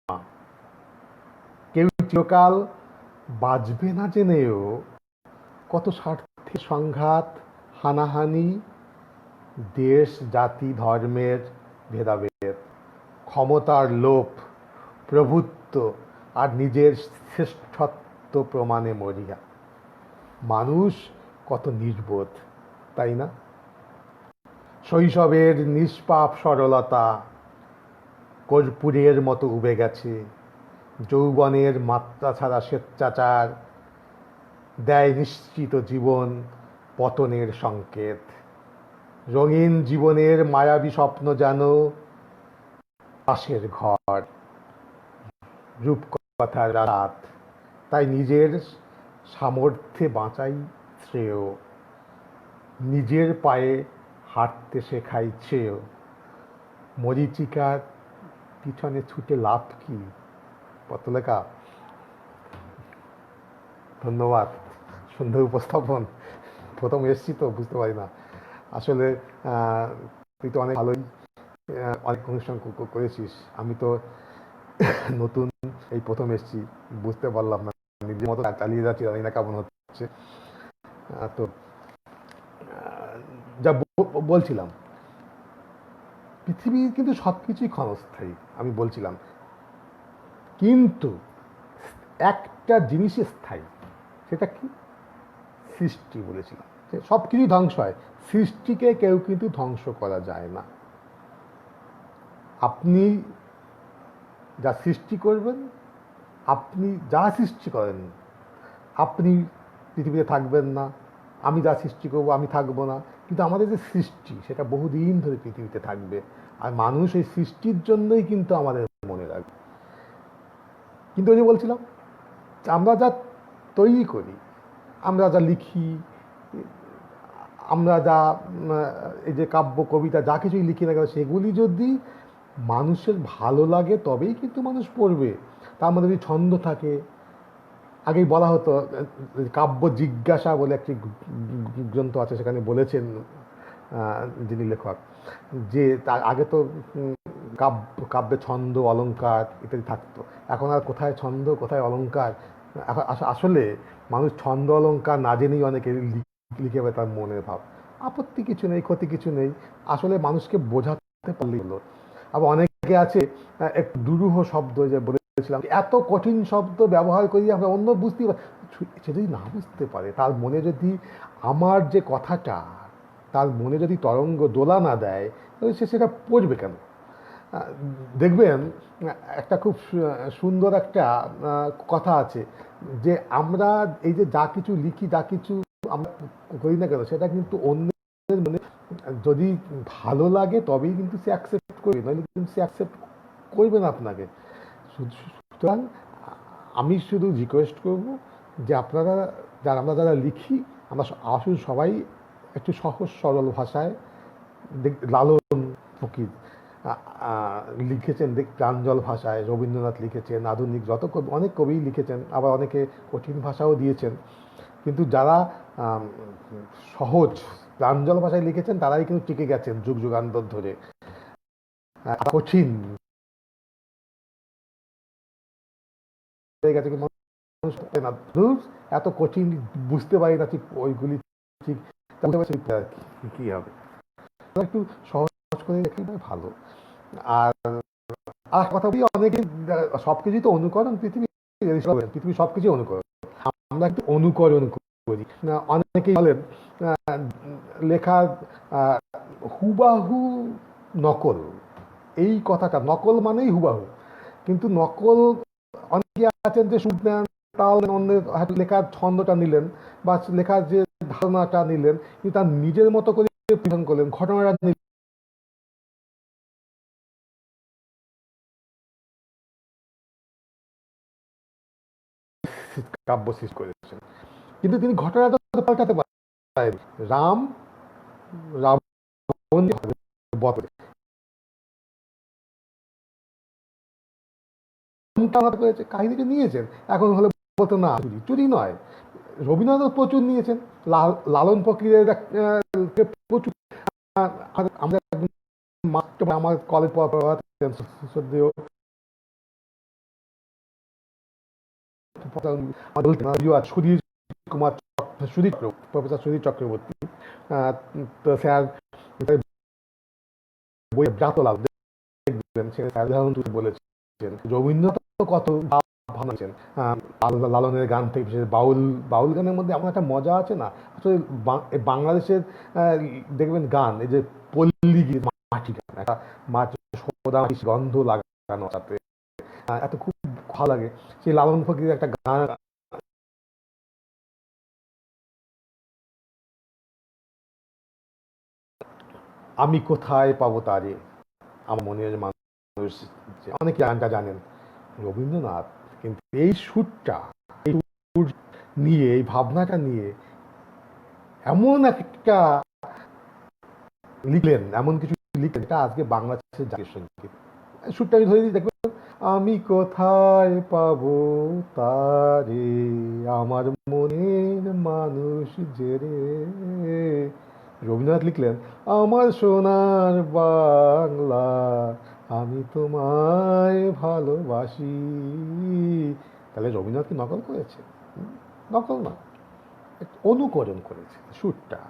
কেউ চিরকাল বাঁচবে না জেনেও কত স্বার্থের সংঘাত, হানাহানি, দেশ জাতি ধর্মের ভেদাভেদ, ক্ষমতার লোভ, প্রভুত্ব আর নিজের শ্রেষ্ঠত্ব প্রমাণে মরিয়া। মানুষ কত নির্বোধ, তাই না? শৈশবের নিষ্পাপ সরলতা কর্পূরের মতো উবে গেছে। যৌবনের মাত্রা ছাড়া স্বেচ্ছাচার দেয় নিশ্চিত জীবন পতনের সংকেত। রঙিন জীবনের মায়াবী স্বপ্ন যেন পাশের ঘর, রূপকথার রাত। তাই নিজের সামর্থ্যে বাঁচাই শ্রেয়, নিজের পায়ে হাঁটতে শেখাই শ্রেয়। মরীচিকার পিছনে ছুটে লাভ কি? পত্রলেখা। ধন্যবাদ, সুন্দর উপস্থাপন। প্রথম এসছি তো বুঝতে পারি না আসলে। তুই তো অনেক ভালোই অনেক অনুষ্ঠান করেছিস, আমি তো নতুন এই প্রথম এসছি, বুঝতে পারলাম না, নিজের মতো চালিয়ে যাচ্ছি, জানি না কেমন হচ্ছে। তো যা বলছিলাম, পৃথিবী কিন্তু সবকিছুই ক্ষণস্থায়ী আমি বলছিলাম, কিন্তু একটা জিনিসই স্থায়ী। সেটা কি? সৃষ্টি বলেছিলাম। সব কিছুই ধ্বংস হয়, সৃষ্টিকে কেউ কিন্তু ধ্বংস করা যায় না। আপনি যা সৃষ্টি করবেন, আপনি যা সৃষ্টি করেন, আপনি পৃথিবীতে থাকবেন না, আমি যা সৃষ্টি করব আমি থাকবো না, কিন্তু আমাদের যে সৃষ্টি সেটা বহুদিন ধরে পৃথিবীতে থাকবে। আর মানুষ এই সৃষ্টির জন্যই কিন্তু আমাদের মনে রাখবে। কিন্তু ওই যে বলছিলাম, আমরা যা তৈরি করি, আমরা যা লিখি, আমরা যা এই যে কাব্য কবিতা যা কিছুই লিখি না কেন, সেগুলি যদি মানুষের ভালো লাগে তবেই কিন্তু মানুষ পড়বে। তার মধ্যে যদি ছন্দ থাকে, আগেই বলা হতো, কাব্য জিজ্ঞাসা বলে একটি গ্রন্থ আছে, সেখানে বলেছেন যিনি লেখক, যে তার আগে তো কাব্যে ছন্দ অলঙ্কার ইত্যাদি থাকতো, এখন আর কোথায় ছন্দ কোথায় অলঙ্কার। আসলে মানুষ ছন্দ অলঙ্কার না জেনেই অনেকে লিখে তার মনের ভাব। আপত্তি কিছু নেই, ক্ষতি কিছু নেই, আসলে মানুষকে বোঝাতে পারলেই হলো। আবার অনেকে আছে একটু দুরূহ শব্দ, যে বলেছিলাম এত কঠিন শব্দ ব্যবহার করি আমরা অন্য বুঝতেই পারি, সে যদি না বুঝতে পারে, তার মনে যদি আমার যে কথাটা তার মনে যদি তরঙ্গ দোলা না দেয়, তাহলে সে সেটা পড়বে কেন? দেখবেন একটা খুব সুন্দর একটা কথা আছে, যে আমরা এই যে যা কিছু লিখি, যা কিছু আমরা করি না কেন, সেটা কিন্তু অন্যের মনে যদি ভালো লাগে তবেই কিন্তু সে অ্যাকসেপ্ট করবে, নইলে কিন্তু সে অ্যাকসেপ্ট করবে না আপনাকে। সুতরাং আমি শুধু রিকোয়েস্ট করব যে আপনারা আমরা যারা লিখি, আমরা আসুন সবাই একটু সহজ সরল ভাষায়, লালন ফকির লিখেছেন প্রাঞ্জল ভাষায়, রবীন্দ্রনাথ লিখেছেন, আধুনিক যত কবি, অনেক কবি লিখেছেন, আবার অনেকে কঠিন ভাষাও দিয়েছেন, কিন্তু যারা সহজ প্রাঞ্জল ভাষায় লিখেছেন তারাই কিন্তু টিকে গেছেন যুগ যুগান্তর ধরে। কঠিন হয়ে গেছে কিন্তু এত কঠিন বুঝতে পারি না ঠিক, ওইগুলি ঠিক কি হবে। একটু সহজ করে লেখাই ভালো। আর আর কথা বলি, অনেকে সবকিছুই তো অনুকরণ, পৃথিবী সবকিছু অনুকরণ, আমরা একটু অনুকরণ করি। অনেকেই বলেন লেখা হুবাহু নকল, এই কথাটা নকল মানেই হুবাহু, কিন্তু নকল অনেকে আছেন যে সুর নেন, তাল নেন, অন্যের লেখার ছন্দটা নিলেন বা লেখার যে ধারণাটা নিলেন, কিন্তু তার নিজের মতো করে প্রদান করলেন, ঘটনাটা নিলেন, কাব্য সৃষ্টি করেছেন। কিন্তু তিনি ঘটনাটা পাল্টাতে পারেন। রাম রাবণ করেছে, কাহিনীকে নিয়েছেন, এখন হলে বলতো না চুরি, চুরি নয়। রবীন্দ্রনাথ প্রচুর নিয়েছেন, লালন ফকিরের প্রচুর। আমরা আমার কলেজ সুধীর কুমার, প্রফেসর সুধীর চক্রবর্তী, তো স্যার বই ব্রাতলাল দেখবেন, বলেছেন রবীন্দ্রনাথ কত ভাবছেন লালনের গান থেকে, বিশেষ বাউল গানের মধ্যে এমন একটা মজা আছে না আসলে। বাংলাদেশের দেখবেন গান, এই যে পল্লী গীত, মাটি গান, একটা সোদা গন্ধ লাগানো সাথে, এত খুব ভালো লাগে। সেই লালন ফকিরের একটা গান, আমি কোথায় পাবো তারে, আমার মনে হয় মানুষ, অনেকে গানটা জানেন রবীন্দ্রনাথ, কিন্তু এই সুরটা, এই সুর নিয়ে, এই ভাবনাটা নিয়ে এমন একটা লিখলেন, এমন কিছু লিখলেন, এটা আজকে বাংলাদেশের জাতীয় সঙ্গীত। সুরটা আমি ধরে দিই, দেখবেন আমি কোথায় পাবো তারে, আমার মনের মানুষ যে রে। রবীন্দ্রনাথ লিখলেন আমার সোনার বাংলা, আমি তোমায় ভালোবাসি। তাহলে রবীন্দ্রনাথ কি নকল করেছে? নকল না, অনুকরণ করেছে সুরটা।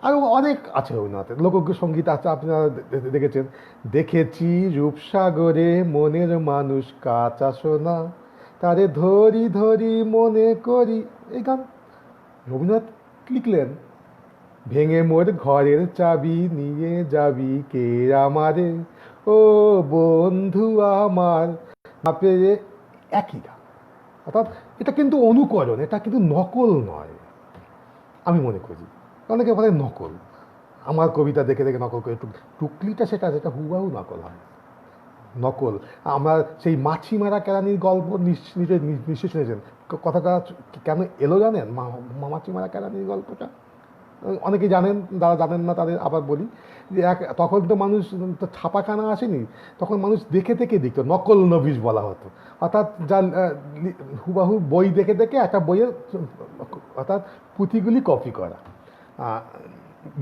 আরও অনেক আছে রবীন্দ্রনাথের লোকসঙ্গীত আছে, আপনারা দেখেছেন, দেখেছি রূপসাগরে মনের মানুষ কাঁচা সোনা, তারে ধরি ধরি মনে করি, এই গান রবীন্দ্রনাথ লিখলেন। ভেঙে মোর ঘরের চাবি নিয়ে যাবি কে আমারে, ও বন্ধু আমার, না পেরে, একই গান। অর্থাৎ এটা কিন্তু অনুকরণ, এটা কিন্তু নকল নয় আমি মনে করি। অনেকে বলে নকল, আমার কবিতা দেখে দেখে নকল করে, টুকলিটা সেটা যেটা হুবাহু নকল হয়। নকল, আমরা সেই মাছি মারা কেরানির গল্প নিশ্চয় শুনেছেন। কথাটা কেন এলো জানেন? মাছি মারা কেরানির গল্পটা অনেকেই জানেন, যারা জানেন না তাদের আবার বলি যে তখন তো মানুষ তো ছাপাখানা আসেনি, তখন মানুষ দেখে দেখে দিত, নকল নবিশ বলা হতো। অর্থাৎ যা হুবাহু বই দেখে দেখে একটা বইয়ের, অর্থাৎ পুঁথিগুলি কপি করা।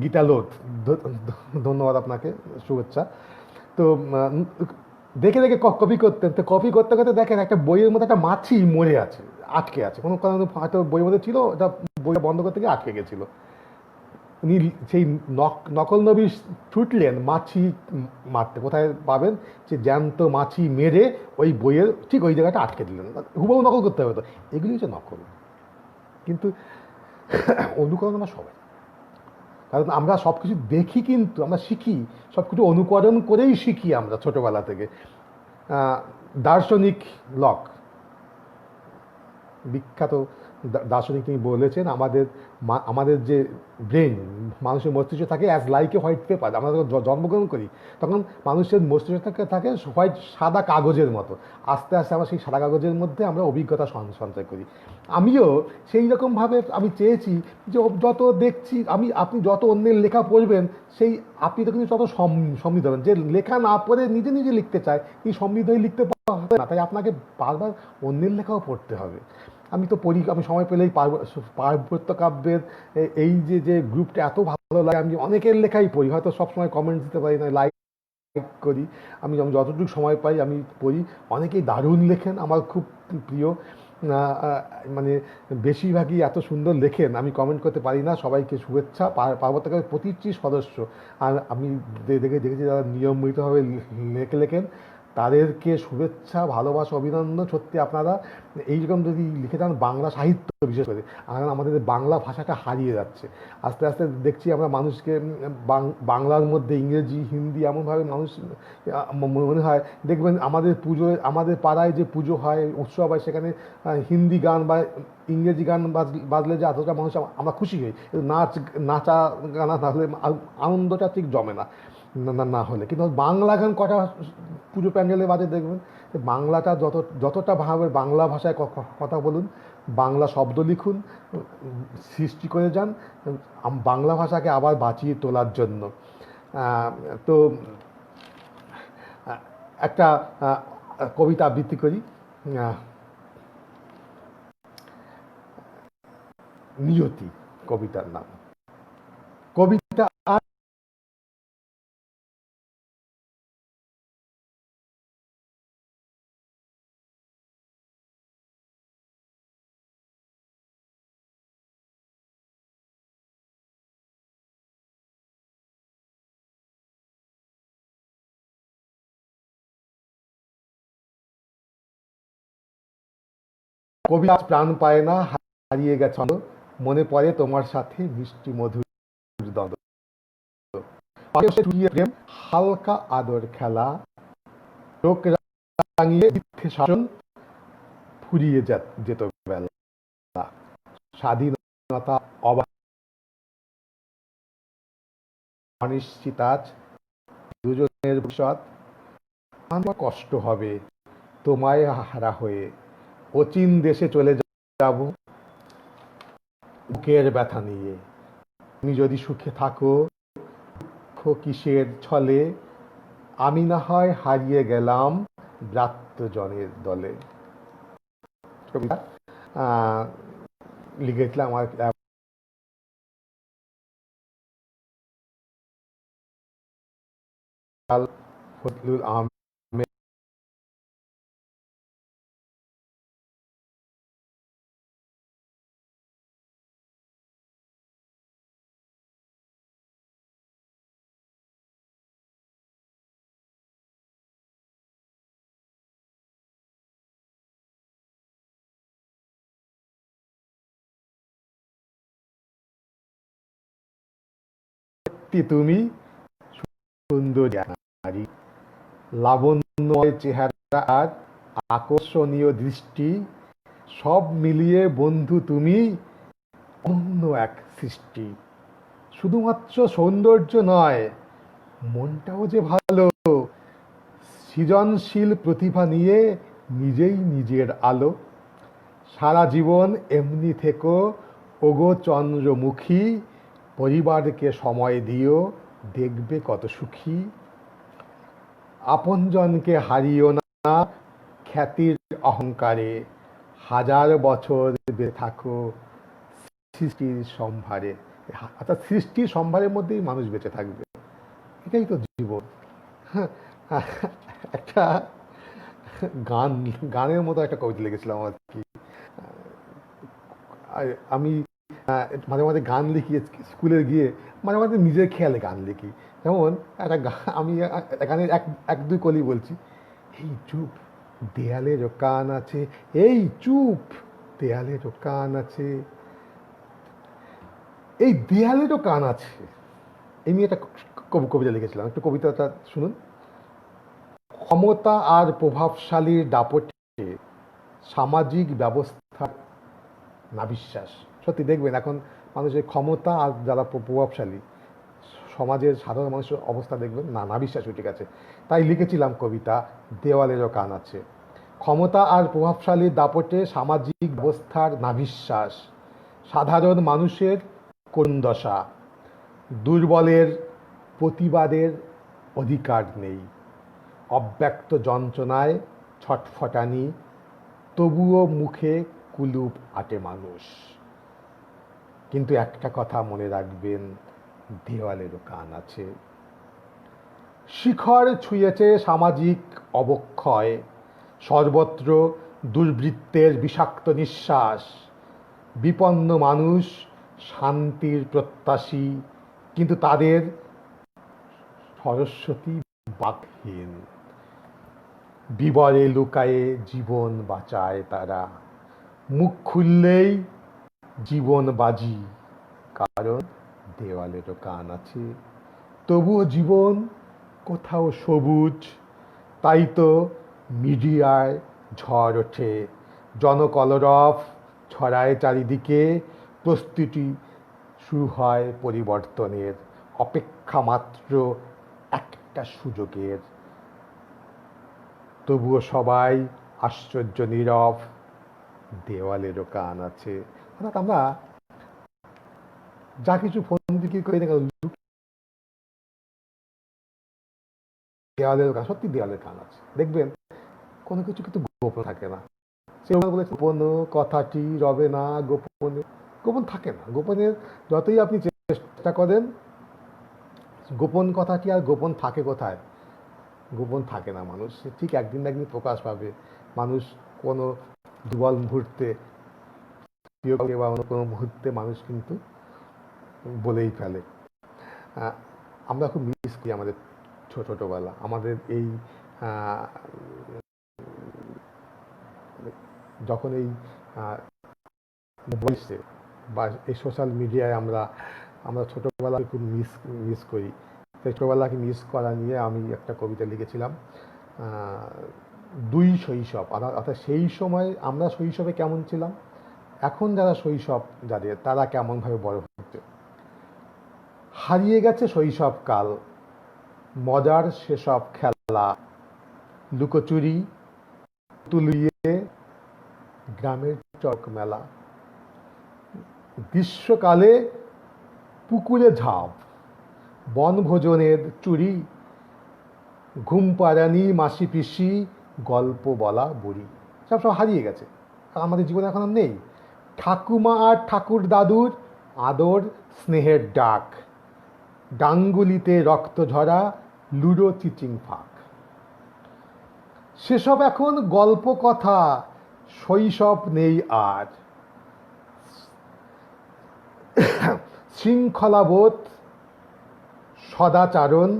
গীতা লোধ, ধন্যবাদ আপনাকে, শুভেচ্ছা। তো দেখে দেখে কপি করতেন, তো কপি করতে করতে দেখেন একটা বইয়ের মধ্যে একটা মাছি মরে আছে, আটকে আছে, কোনো কারণে হয়তো বইয়ের মধ্যে ছিল, ওটা বইটা বন্ধ করতে গিয়ে আটকে গেছিলো। উনি সেই নকল নবী ছুটলেন মাছি মারতে, কোথায় পাবেন, যে জ্যান্ত মাছি মেরে ওই বইয়ের ঠিক ওই জায়গাটা আটকে দিলেন। হুবহু নকল করতে হবে তো, এগুলি হচ্ছে নকল। কিন্তু অনুকরণ আমরা সবাই, কারণ আমরা সব কিছু দেখি, কিন্তু আমরা শিখি সব কিছু অনুকরণ করেই শিখি আমরা ছোটবেলা থেকে। দার্শনিক লক, বিখ্যাত দার্শনিক, তিনি বলেছেন আমাদের যে ব্রেন, মানুষের মস্তিষ্ক থাকে as like a white paper. আমরা যখন জন্মগ্রহণ করি তখন মানুষের মস্তিষ্ক থাকে হোয়াইট, সাদা কাগজের মতো। আস্তে আস্তে আমরা সেই সাদা কাগজের মধ্যে আমরা অভিজ্ঞতা সঞ্চয় করি। আমিও সেই রকমভাবে আমি চেয়েছি যে যত দেখছি আপনি যত অন্যের লেখা পড়বেন, সেই আপনি তো কিন্তু তত সমৃদ্ধ হবেন। যে লেখা না পড়ে নিজে নিজে লিখতে চায়, এই সমৃদ্ধ হয়ে লিখতে হবে না, তাই আপনাকে বারবার অন্যের লেখাও পড়তে হবে। আমি তো পড়ি, আমি সময় পেলেই পার্বত্য কাব্যের এই যে গ্রুপটা এত ভালো লাগে, আমি অনেকের লেখাই পড়ি, হয়তো সবসময় কমেন্ট দিতে পারি না, লাইক করি, আমি যতটুকু সময় পাই আমি পড়ি। অনেকেই দারুণ লেখেন, আমার খুব প্রিয়। মানে বেশিরভাগই এত সুন্দর লেখেন, আমি কমেন্ট করতে পারি না। সবাইকে শুভেচ্ছা। পার্বত্যকালের প্রতিটি সদস্য, আর আমি দেখেছি যারা নিয়মিতভাবে লেখেন তাদেরকে শুভেচ্ছা, ভালোবাসা, অভিনন্দন। সত্যি আপনারা এইরকম যদি লিখে যান, বাংলা সাহিত্য বিশেষ করে, আর আমাদের বাংলা ভাষাটা হারিয়ে যাচ্ছে আস্তে আস্তে। দেখছি আমরা মানুষকে বাংলার মধ্যে ইংরেজি, হিন্দি এমনভাবে মানুষ মনে হয়, দেখবেন আমাদের পুজোয়, আমাদের পাড়ায় যে পুজো হয়, উৎসব হয়, সেখানে হিন্দি গান বা ইংরেজি গান বাজলে যে এতটা মানুষ আমরা খুশি হই, নাচা গানা তাহলে আনন্দটা ঠিক জমে না না হলে। কিন্তু বাংলা গান কটা পুজো প্যান্ডেলে বাজে দেখবেন। বাংলাটা যতটা ভাবে বাংলা ভাষায় কথা বলুন, বাংলা শব্দ লিখুন, সৃষ্টি করে যান বাংলা ভাষাকে আবার বাঁচিয়ে তোলার জন্য। তো একটা কবিতা আবৃত্তি করি। নিয়তি কবিতার নাম। কবিতা আর কবি আজ প্রাণ পায় না, হারিয়ে গেছে মনে পড়ে তোমার সাথে মিষ্টি মধুর দ্বন্দ্ব। প্রেম, হালকা আদর খেলা, চোখ রাঙিয়ে মিথ্যে শাসন ফুরিয়ে যেত বেলা। স্বাধীনতা অনিশ্চিত আজ, দুজনের ভবিষ্যৎ। আমার কষ্ট হবে তোমায় হারা হয়ে, অচিন দেশে চলে যাব বুকের ব্যথা নিয়ে। তুমি যদি সুখে থাকো, দুঃখ কিসের ছলে, আমি না হয় হারিয়ে গেলাম ব্রাত্যজনের দলে। কবিতা লিখেছিলাম আমার ফজলুল আহমেদ। তুমি সুন্দর নারী, লাবণ্যময় চেহারা আর আকর্ষণীয় দৃষ্টি, সব মিলিয়ে বন্ধু তুমি অন্য এক সৃষ্টি। শুধুমাত্র সৌন্দর্য নয়, মনটাও যে ভালো, সৃজনশীল প্রতিভা নিয়ে নিজেই নিজের আলো। সারা জীবন এমনি থেকো ওগো চন্দ্রমুখী, পরিবারকে সময় দিও, দেখবে কত সুখী। আপনজনকে হারিও না খ্যাতির অহংকারে, হাজার বছর বেঁচে থাকো সৃষ্টির সম্ভারে। অর্থাৎ সৃষ্টির সম্ভারের মধ্যেই মানুষ বেঁচে থাকবে, এটাই তো জীবন। হ্যাঁ, একটা গানের মতো একটা কবিতা লিখেছিলাম আর কি। আমি মাঝে মাঝে গান লিখি স্কুলে গিয়ে, মাঝে মাঝে নিজের খেয়ালে গান লিখি। যেমন একটা আমি গানের এক দুই কলি বলছি। এই চুপ, দেয়ালেরও কান আছে, এই চুপ, দেয়ালেরও কান আছে, এই দেয়ালেরও কান আছে। এই নিয়ে একটা কবিতা লিখেছিলাম, একটু কবিতাটা শুনুন। ক্ষমতা আর প্রভাবশালীর দাপটে সামাজিক ব্যবস্থার নাবিশ্বাস। সত্যি দেখবেন এখন মানুষের ক্ষমতা আর যারা প্রভাবশালী, সমাজের সাধারণ মানুষের অবস্থা দেখবেন নাবিশ্বাস ঠিক আছে। তাই লিখেছিলাম কবিতা, দেওয়ালেরও কান আছে। ক্ষমতা আর প্রভাবশালীর দাপটে সামাজিক ব্যবস্থার নাবিশ্বাস, সাধারণ মানুষের করুণ দশা, দুর্বলের প্রতিবাদের অধিকার নেই, অব্যক্ত যন্ত্রণায় ছটফটানি, তবুও মুখে কুলুপ আটে মানুষ। কিন্তু একটা কথা মনে রাখবেন, দেওয়ালেরও কান আছে। শিখর ছুঁয়েছে সামাজিক অবক্ষয়, সর্বত্র দুর্বৃত্তের বিষাক্ত নিঃশ্বাস। বিপন্ন মানুষ শান্তির প্রত্যাশী, কিন্তু তাদের সরস্বতী বাকহীন। বিবরে লুকায়ে জীবন বাঁচায় তারা, মুখ খুললেই জীবন বাজি, কারণ দেওয়ালেরও কান আছে। তবুও জীবন কোথাও সবুজ, তাই তো মিডিয়ায় ঝড় ওঠে, জনকলরব ছড়ায় চারিদিকে, প্রস্তুতি শুরু হয় পরিবর্তনের, অপেক্ষা মাত্র একটা সুযোগের। তবুও সবাই আশ্চর্য নীরব, দেওয়ালেরও কান আছে। অর্থাৎ আমরা যা কিছু ফোন দিকে করি না কেন, দেওয়ালের কান, সত্যি দেওয়ালের কান আছে। দেখবেন কোনো কিছু কিন্তু গোপন থাকে না। গোপন কথাটি রবে না, গোপনে গোপন থাকে না। গোপনের যতই আপনি চেষ্টা করেন, গোপন কথাটি আর গোপন থাকে কোথায়? গোপন থাকে না। মানুষ ঠিক একদিন না একদিন প্রকাশ পাবে। মানুষ কোনো দুর্বল মুহূর্তে বা অন্য কোনো মুহূর্তে মানুষ কিন্তু বলেই ফেলে। আমরা খুব মিস করি আমাদের ছোটবেলা, আমাদের এই যখন এই বলছে বা এই সোশ্যাল মিডিয়ায় আমরা ছোটোবেলাকে খুব মিস করি। সেই ছোটোবেলাকে মিস করা নিয়ে আমি একটা কবিতা লিখেছিলাম, দুই শৈশব। অর্থাৎ সেই সময় আমরা শৈশবে কেমন ছিলাম, এখন যারা শৈশব যাদের, তারা কেমনভাবে বড় হচ্ছে। হারিয়ে গেছে শৈশবকাল, মজার সেসব খেলা, লুকোচুরি, তুলিয়ে গ্রামের চক মেলা, গ্রীষ্মকালে পুকুরে ঝাঁপ, বনভোজনের চুরি, ঘুম পাড়ানি মাসি পিসি, গল্প বলা বুড়ি, সব হারিয়ে গেছে। আমাদের জীবনে এখন আর নেই। ঠাকুমা আর ঠাকুর দাদুর আদর স্নেহের ডাক, ডাঙ্গুলিতে রক্ত ঝরা লুডো চিচিং ফাঁক, সেসব এখন গল্প কথা, শৈশব নেই আর। শৃঙ্খলাবোধ, সদাচারণ,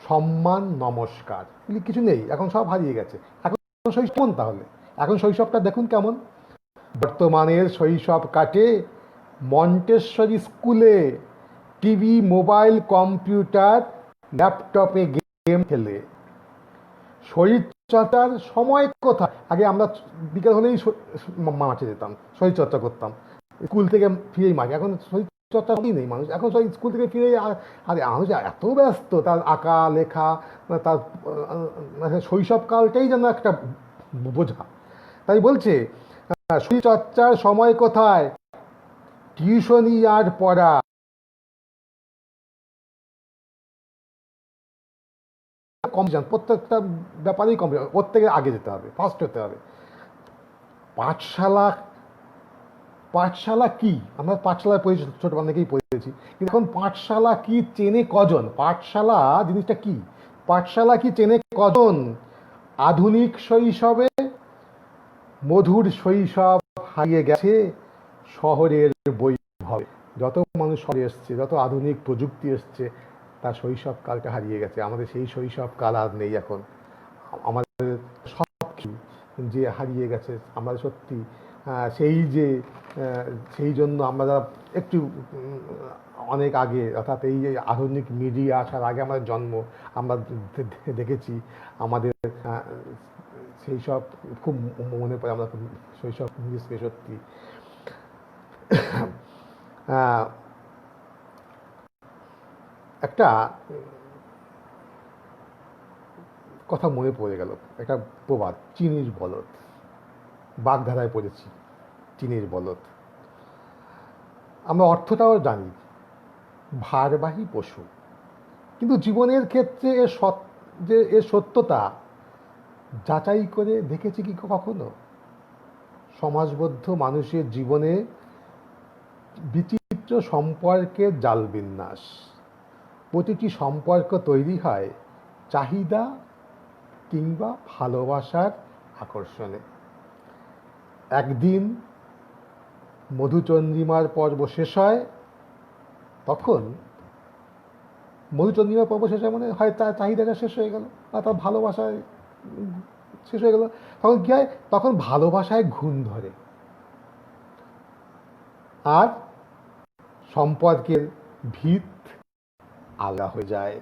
সম্মান, নমস্কার, এগুলি কিছু নেই, এখন সব হারিয়ে গেছে। এখন শৈশব তাহলে এখন শৈশবটা দেখুন কেমন। বর্তমানের শৈশব কাটে মন্টেশ্বরী স্কুলে, টিভি, মোবাইল, কম্পিউটার, ল্যাপটপে গেম খেলে। শরীরচর্চার সময় কোথায়? আগে আমরা বিকেল হলেই মাঠে যেতাম, শরীরচর্চা করতাম, স্কুল থেকে ফিরেই মাঠে। এখন শরীরচর্চা নেই মানুষ, এখন স্কুল থেকে ফিরেই আরে মানুষ এত ব্যস্ত, তার আঁকা লেখা, তার শৈশবকালটাই যেন একটা বোঝা। তাই বলছে শরীরচর্চার সময় কোথায়, টিউশনি আর পড়া, কম্পিটিশন, প্রত্যেকটা ব্যাপারেই কম্পিটিশন, ওর থেকে আগে যেতে হবে, ফার্স্ট হতে হবে। পাঠশালা কি? আমরা পাঠশালায় পড়েছি, ছোটবেলা থেকেই পড়েছি, কিন্তু এখন পাঠশালা কি চেনে কজন? পাঠশালা জিনিসটা কি? পাঠশালা কি চেনে কজন? আধুনিক শৈশবে মধুর শৈশব হারিয়ে গেছে শহরের বৈভবে। যত মানুষ শহরে এসছে, যত আধুনিক প্রযুক্তি এসছে, তার শৈশবকালটা হারিয়ে গেছে। আমাদের সেই শৈশবকাল আর নেই এখন। আমাদের সব যে হারিয়ে গেছে, আমরা সত্যি সেই জন্য আমরা একটু অনেক আগে, অর্থাৎ এই যে আধুনিক মিডিয়া আসার আগে আমাদের জন্ম, আমরা দেখেছি আমাদের সেই সব খুব মনে পড়ে। আমরা খুব শৈশব মিসকে সত্যি। একটা কথা মনে পড়ে গেল, একটা প্রবাদ, চিনির বলদ। বাগধারায় পড়েছি, চিনির বলদ। আমরা অর্থটাও জানি, ভারবাহী পশু। কিন্তু জীবনের ক্ষেত্রে এর সত্যতা যাচাই করে দেখেছি কি কখনো? সমাজবদ্ধ মানুষের জীবনে বিচিত্র সম্পর্কের জাল বিন্যাস। প্রতিটি সম্পর্ক তৈরি হয় চাহিদা কিংবা ভালোবাসার আকর্ষণে। একদিন মধুচন্দ্রিমার পর্ব শেষ হয়, তখন মধুচন্দ্রিমার পর্ব শেষ হয় মানে হয় তার চাহিদাটা শেষ হয়ে গেল বা তার ভালোবাসায় শেষ হয়ে গেল। তখন কী হয়, তখন ভালোবাসায় ঘুণ ধরে, আর সম্পর্কের ভিত আলগা হয়ে যায়।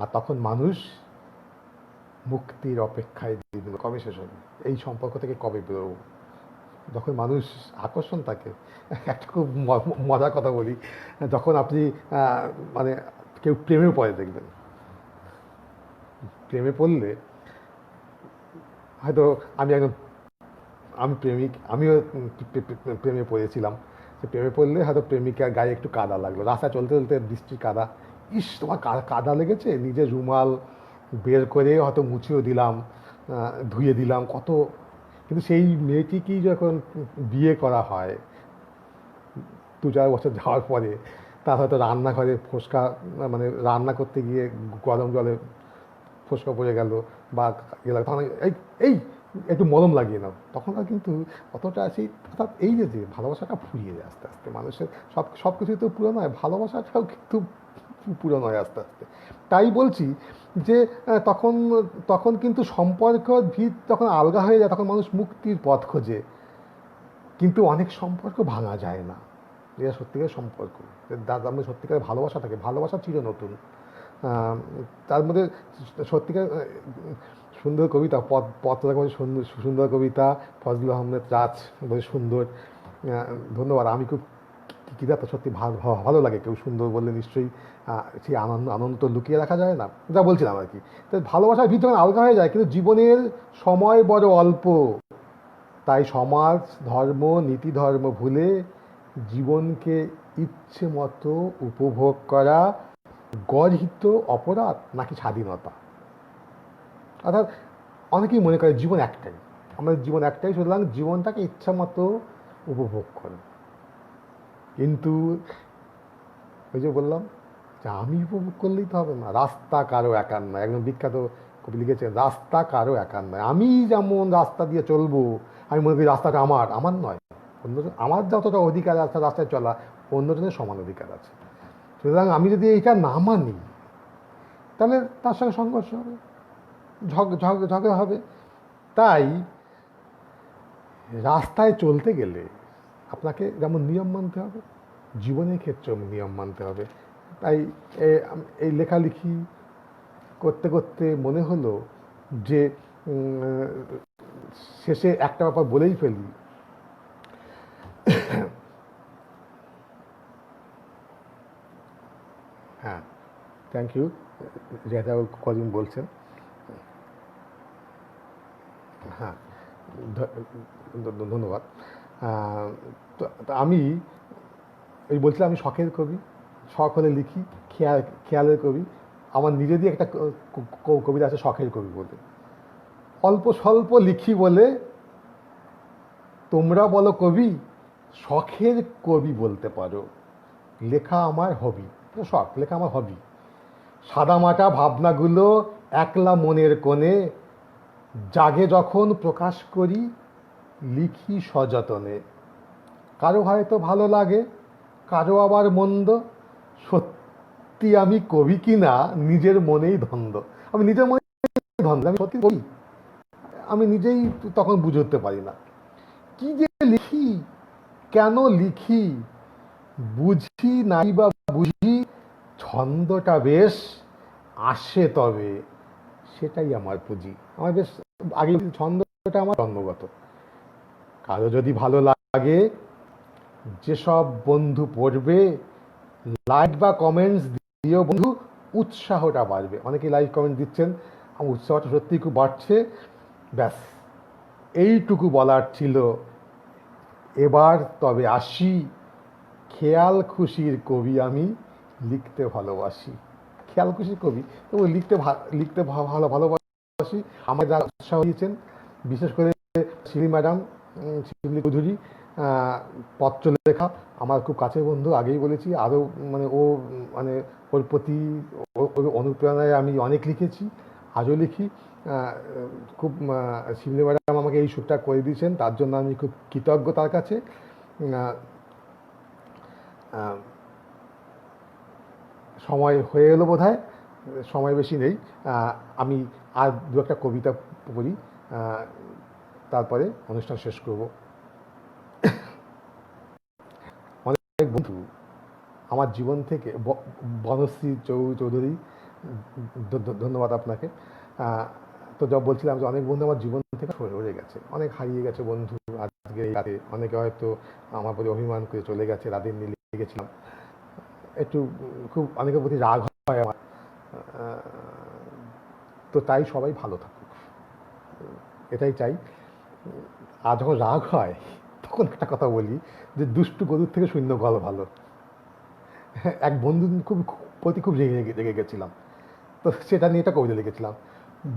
আর তখন মানুষ মুক্তির অপেক্ষায় দিনগুলো কবে শেষ হবে, এই সম্পর্ক থেকে কবে বেরোবো। যখন মানুষ আকর্ষণ থাকে, একটা খুব মজার কথা বলি, যখন আপনি মানে কেউ প্রেমে পড়ে দেখবেন, প্রেমে পড়লে হয়তো আমি প্রেমিক, আমিও প্রেমে পড়েছিলাম। প্রেমে পড়লে হয়তো প্রেমিকার গায়ে একটু কাদা লাগলো, রাস্তায় চলতে চলতে বৃষ্টির কাদা, ইস তোমার কাদা লেগেছে, নিজের রুমাল বের করে হয়তো মুছেও দিলাম, ধুয়ে দিলাম কত। কিন্তু সেই মেয়েটিকেই যখন বিয়ে করা হয় 2-4 বছর যাওয়ার পরে, তার হয়তো রান্নাঘরে ফোসকা, মানে রান্না করতে গিয়ে গরম জলে ফোসকা পড়ে গেল বা গেল, তখন এই এই একটু মলম লাগিয়ে নাও, তখন আর কিন্তু অতটা সেই, অর্থাৎ এই যে ভালোবাসাটা ফুরিয়ে যায় আস্তে আস্তে, মানুষের সব কিছুই তো পুরনো হয়, ভালোবাসাটাও কিন্তু পুরনো হয় আস্তে আস্তে। তাই বলছি যে তখন তখন কিন্তু সম্পর্ক ভিত যখন আলগা হয়ে যায়, তখন মানুষ মুক্তির পথ খোঁজে। কিন্তু অনেক সম্পর্ক ভাঙা যায় না, এটা সত্যিকার সম্পর্ক, যার মধ্যে সত্যিকারের ভালোবাসা থাকে, ভালোবাসা চির নতুন। তার মধ্যে সত্যিকার সুন্দর কবিতা, পত্রলেখা সুন্দর সুন্দর কবিতা, ফজলুল আহমেদ রাজ বলে সুন্দর, ধন্যবাদ। আমি খুব কৃতার্থ, সত্যি ভালো লাগে, কেউ সুন্দর বললে নিশ্চয়ই সেই আনন্দ তো লুকিয়ে রাখা যায় না, যা বলছিলাম আর কি। তো ভালোবাসার ভিতরে আলগা হয়ে যায়, কিন্তু জীবনের সময় বড় অল্প, তাই সমাজ ধর্ম নীতি ধর্ম ভুলে জীবনকে ইচ্ছে মতো উপভোগ করা গর্হিত অপরাধ নাকি স্বাধীনতা। অর্থাৎ অনেকেই মনে করে জীবন একটাই, আমাদের জীবন একটাই, সুতরাং জীবনটাকে ইচ্ছা মতো উপভোগ করে। কিন্তু ওই যে বললাম যে আমি উপভোগ করলেই তো হবে না, রাস্তা কারো একার নয়। একদম বিখ্যাত কবি লিখেছেন, রাস্তা কারো একার নয়। আমি যেমন রাস্তা দিয়ে চলবো, আমি মনে করি রাস্তাটা আমার নয়, অন্যজন, আমার যতটা অধিকার আছে রাস্তায় চলা, অন্যজনের সমান অধিকার আছে। সুতরাং আমি যদি এইটা না মানি, তাহলে তার সঙ্গে সংঘর্ষ হবে, ঝগড়া হবে। তাই রাস্তায় চলতে গেলে আপনাকে যেমন নিয়ম মানতে হবে, জীবনের ক্ষেত্রেও নিয়ম মানতে হবে। তাই এই লেখালেখি করতে করতে মনে হলো যে শেষে একটা ব্যাপার বলেই ফেলি। হ্যাঁ, থ্যাংক ইউ, যেটা কদিন বলছেন। হ্যাঁ, ধন্যবাদ। তো আমি ওই বলছিলাম, আমি শখের কবি, শখ হলে লিখি, খেয়ালের কবি। আমার নিজেরই একটা কবিতা আছে শখের কবি বলে, অল্প স্বল্প লিখি বলে তোমরা বলো কবি, শখের কবি বলতে পারো, লেখা আমার হবি, শখ, লেখা আমার হবি। সাদামাটা ভাবনাগুলো একলা মনের কোণে জাগে যখন প্রকাশ করি, লিখি সযতনে। কারো হয়তো ভালো লাগে, কারো আবার মন্দ, সত্যি আমি কবি কিনা নিজের মনেই ধন্দ। আমি নিজের মনে ধন্দ, আমি সত্যি কবি, আমি নিজেই তখন বুঝে উঠতে পারি না। কি যে লিখি, কেন লিখি, বুঝি নাই বা বুঝি, ছন্দটা বেশ আসে তবে সেটাই আমার পুঁজি। আমার বেশ আগে ছন্দটা আমার জন্মগত। কারো যদি ভালো লাগে, যেসব বন্ধু পড়বে, লাইক বা কমেন্টস দিও বন্ধু, উৎসাহটা বাড়বে। অনেকেই লাইক কমেন্ট দিচ্ছেন, আমার উৎসাহটা সত্যিই খুব বাড়ছে। ব্যাস এইটুকু বলার ছিল। এবার তবে আসি, খেয়াল খুশির কবি আমি, লিখতে ভালোবাসি। খেয়াল খুশির কবি, তো লিখতে ভালোবাসি। আমার যারা উৎসাহ দিয়েছেন, বিশেষ করে শিলি ম্যাডাম, শিবলি চৌধুরী, পত্রলেখা আমার খুব কাছের বন্ধু, আগেই বলেছি। আরও মানে ওর প্রতি ওর অনুপ্রেরণায় আমি অনেক লিখেছি, আজও লিখি। খুব শিবলি ম্যাডাম আমাকে এই শ্যুটটা করে দিয়েছেন, তার জন্য আমি খুব কৃতজ্ঞ তার কাছে। সময় হয়ে এলো বোধহয়, সময় বেশি নেই। আমি আর দু একটা কবিতা পড়ি, তারপরে অনুষ্ঠান শেষ করব। অনেক বন্ধু আমার জীবন থেকে, বনশ্রী চৌধুরী, ধন্যবাদ আপনাকে। তো যা বলছিলাম যে অনেক বন্ধু আমার জীবন থেকে সরে গেছে, অনেক হারিয়ে গেছে বন্ধু। আজকে রাতে অনেকে হয়তো আমার প্রতি অভিমান করে চলে গেছে, রাতের নিয়ে গেছিলাম একটু, খুব অনেকের প্রতি রাগ হয় আমার। তো তাই সবাই ভালো থাকুক, এটাই চাই। আর যখন রাগ হয় তখন একটা কথা বলি যে দুষ্টু গরুর থেকে শূন্য গল ভালো। এক বন্ধু প্রতি খুব রেগে গেছিলাম, তো সেটা নিয়ে একটা কবিতা লিখেছিলাম।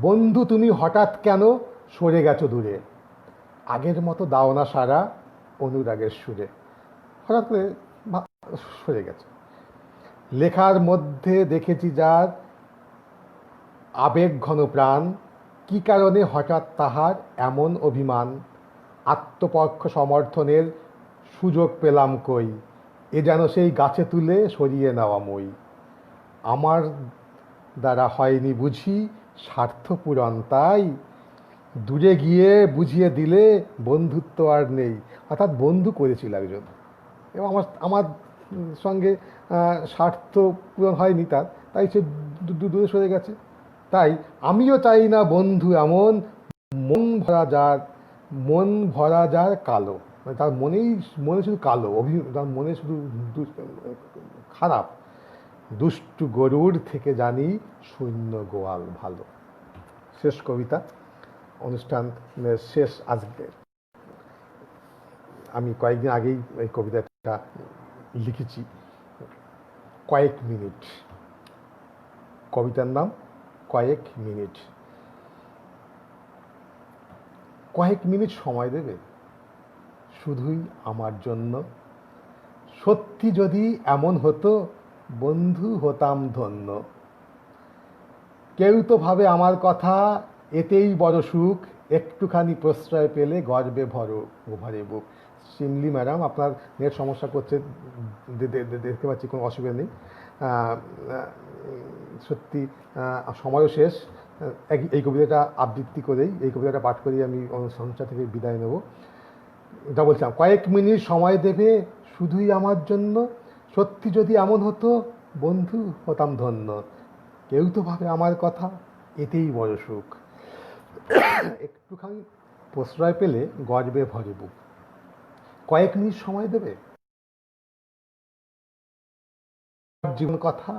বন্ধু তুমি হঠাৎ কেন সরে গেছো দূরে, আগের মতো দাও না সারা অনুরাগের সুরে। হঠাৎ করে সরে গেছে। লেখার মধ্যে দেখেছি যার আবেগ ঘন প্রাণ, কি কারণে হঠাৎ তাহার এমন অভিমান, আত্মপক্ষ সমর্থনের সুযোগ পেলাম কই, এ যেন সেই গাছে তুলে সরিয়ে নেওয়া মই। আমার দ্বারা হয়নি বুঝি স্বার্থ পূরণ, তাই দূরে গিয়ে বুঝিয়ে দিলে বন্ধুত্ব আর নেই। অর্থাৎ বন্ধু করেছিল একজন, এবং আমার আমার সঙ্গে স্বার্থ পূরণ হয়নি তার, তাই সে দূরে সরে গেছে। তাই আমিও চাই না বন্ধু এমন, মন ভরা যার, মন ভরা যার কালো, মানে তার মনে শুধু কালো, তার মনে শুধু খারাপ। দুষ্টু গরুর থেকে জানি শূন্য গোয়াল ভালো। শেষ কবিতা, অনুষ্ঠানের শেষ আজকে। আমি কয়েকদিন আগেই এই কবিতাটা লিখেছি, কয়েক মিনিট। কবিতার নাম কয়েক মিনিট। কয়েক মিনিট সময় দেবে শুধুই আমার জন্য, সত্যি যদি এমন হতো বন্ধু হতাম ধন্য। কেউ তো ভাবে আমার কথা, এতেই বড় সুখ, একটুখানি প্রশ্রয় পেলে গর্বে ভরে বুক। শিমলি ম্যাডাম, আপনার নেট সমস্যা করছে দেখতে পাচ্ছি, কোনো অসুবিধা নেই। সত্যি সময়ও শেষ। এই কবিতাটা আবৃত্তি করেই, এই কবিতাটা পাঠ করেই আমি অনুষ্ঠান থেকে বিদায় নেব। যা বলছিলাম, কয়েক মিনিট সময় দেবে শুধুই আমার জন্য, সত্যি যদি এমন হতো বন্ধু হতাম ধন্য। কেউ তো ভাবে আমার কথা, এতেই বড় সুখ, একটুখানি প্রশ্রয় পেলে গর্বে ভরে বুক। কয়েক মিনিট সময় দেবে, জীবন কথা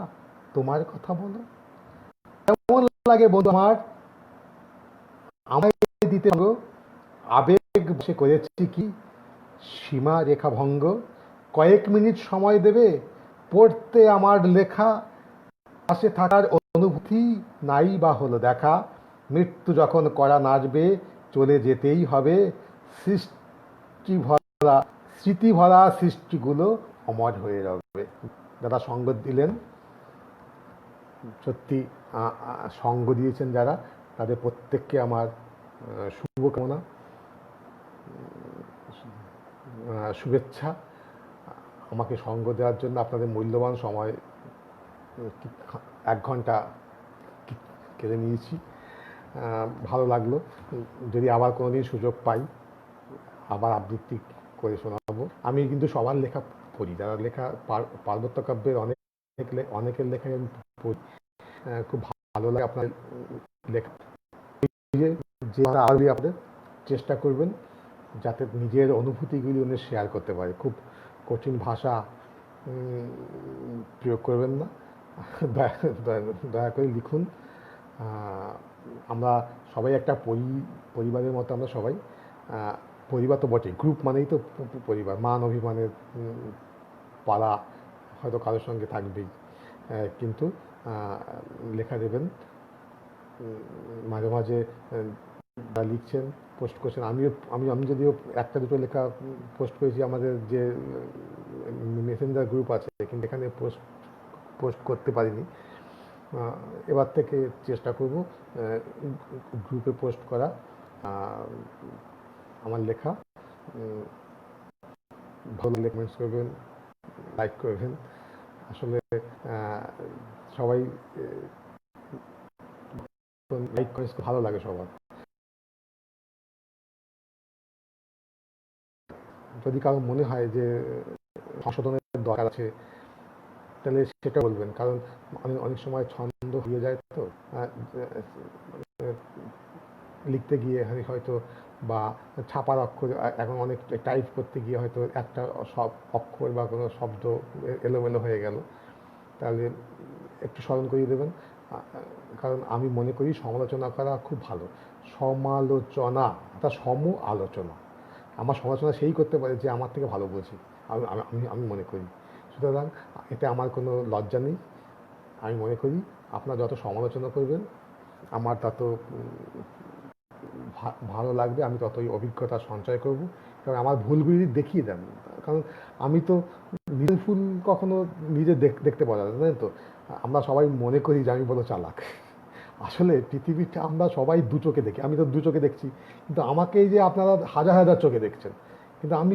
তোমার কথা বলো, কেমন লাগে বন্ধু আমার আমায় দিতে আবেগ বসে করেছি কি সীমা রেখা ভঙ্গ। কয়েক মিনিট সময় দেবে পড়তে আমার লেখা, পাশে থাকার অনুভূতি নাই বা হলো দেখা। মৃত্যু যখন করা নাচবে চলে যেতেই হবে, সৃষ্টি ভরা স্মৃতি ভরা সৃষ্টিগুলো অমর হয়ে রবে। যারা সঙ্গ দিলেন, সত্যি সঙ্গ দিয়েছেন যারা, তাদের প্রত্যেককে আমার শুভকামনা, শুভেচ্ছা। আমাকে সঙ্গ দেওয়ার জন্য আপনাদের মূল্যবান সময় 1 ঘন্টা কেড়ে নিয়েছি। ভালো লাগলো। যদি আবার কোনোদিন সুযোগ পাই আবার আবৃত্তি করে শোনাবো। আমি কিন্তু সবার লেখা পড়ি, যারা লেখা পার্বত্য কাব্যের অনেকের লেখাই আমি পড়ি, খুব ভালো লাগে আপনার লেখা। যে আরও আপনাদের চেষ্টা করবেন যাতে নিজের অনুভূতিগুলি উনি শেয়ার করতে পারে। খুব কঠিন ভাষা প্রয়োগ করবেন না, দয়া করে লিখুন। আমরা সবাই একটা পরিবারের মতো, আমরা সবাই পরিবার তো বটেই, গ্রুপ মানেই তো পরিবার। মান অভিমানের পালা হয়তো কারোর সঙ্গে থাকবেই, কিন্তু লেখা দেবেন মাঝে মাঝে, যা লিখছেন পোস্ট করছেন। আমি যদিও একটা দুটো লেখা পোস্ট করেছি আমাদের যে মেসেঞ্জার গ্রুপ আছে, কিন্তু এখানে পোস্ট করতে পারিনি। এবার থেকে চেষ্টা করব গ্রুপে পোস্ট করা আমার লেখা। ভালো লাগলে কমেন্টস করবেন, লাইক করবেন। আসলে সবাই লাইক কমেন্টস ভালো লাগে সবার। যদি কারো মনে হয় যে সংশোধনের দরকার আছে তাহলে সেটা বলবেন, কারণ অনেক সময় ছন্দ হয়ে যায় তো লিখতে গিয়ে হয়তো, বা ছাপার অক্ষর এখন অনেক টাইপ করতে গিয়ে হয়তো একটা সব অক্ষর বা কোনো শব্দ এলোমেলো হয়ে গেল, তাহলে একটু স্মরণ করিয়ে দেবেন। কারণ আমি মনে করি সমালোচনা করা খুব ভালো। সমালোচনা অর্থাৎ সম আলোচনা। আমার সমালোচনা সেই করতে পারে যে আমার থেকে ভালো বোঝে, আমি আমি আমি মনে করি। সুতরাং এতে আমার কোনো লজ্জা নেই। আমি মনে করি আপনারা যত সমালোচনা করবেন আমার তত ভালো লাগবে, আমি ততই অভিজ্ঞতা সঞ্চয় করব। কারণ আমার ভুলগুলি দেখিয়ে দেন, কারণ আমি তো নিজের ভুল কখনো নিজে দেখতে পাওয়া যায় না। তো আমরা সবাই মনে করি যে আমি বলো চালাক। আসলে পৃথিবীটা আমরা সবাই দু চোখে দেখি, আমি তো দু চোখে দেখছি, কিন্তু আমাকে এই যে আপনারা হাজার হাজার চোখে দেখছেন, কিন্তু আমি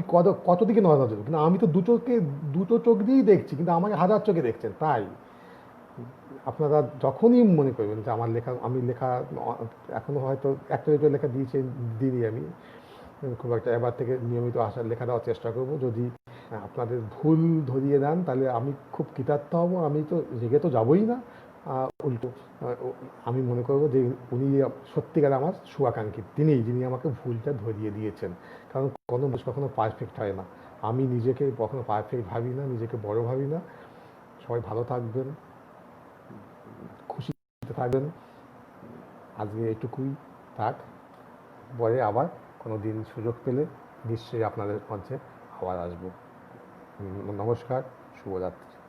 কত দিকে নজর দেবো, কিন্তু আমি তো দুটো চোখ দিয়েই দেখছি, কিন্তু আমাকে হাজার চোখে দেখছেন। তাই আপনারা যখনই মনে করবেন যে আমি লেখা এখনও হয়তো একটা দুটো লেখা দিই আমি খুব একটা, এবার থেকে নিয়মিত আসার লেখা দেওয়ার চেষ্টা করব। যদি আপনাদের ভুল ধরিয়ে দেন তাহলে আমি খুব কৃতার্থ হব। আমি তো রেগে তো যাবই না, উল্টো আমি মনে করব যে উনি সত্যিকার আমার শুভাকাঙ্ক্ষী, যিনি আমাকে ভুলটা ধরিয়ে দিয়েছেন। কারণ কোনো মানুষ কখনো পারফেক্ট হয় না। আমি নিজেকে কখনো পারফেক্ট ভাবি না, নিজেকে বড় ভাবি না। সবাই ভালো থাকবেন, খুশিতে থাকবেন। আজকে এটুকুই থাক, পরে আবার কোনো দিন সুযোগ পেলে নিশ্চয়ই আপনাদের মধ্যে আবার আসবো। নমস্কার, শুভরাত্রি।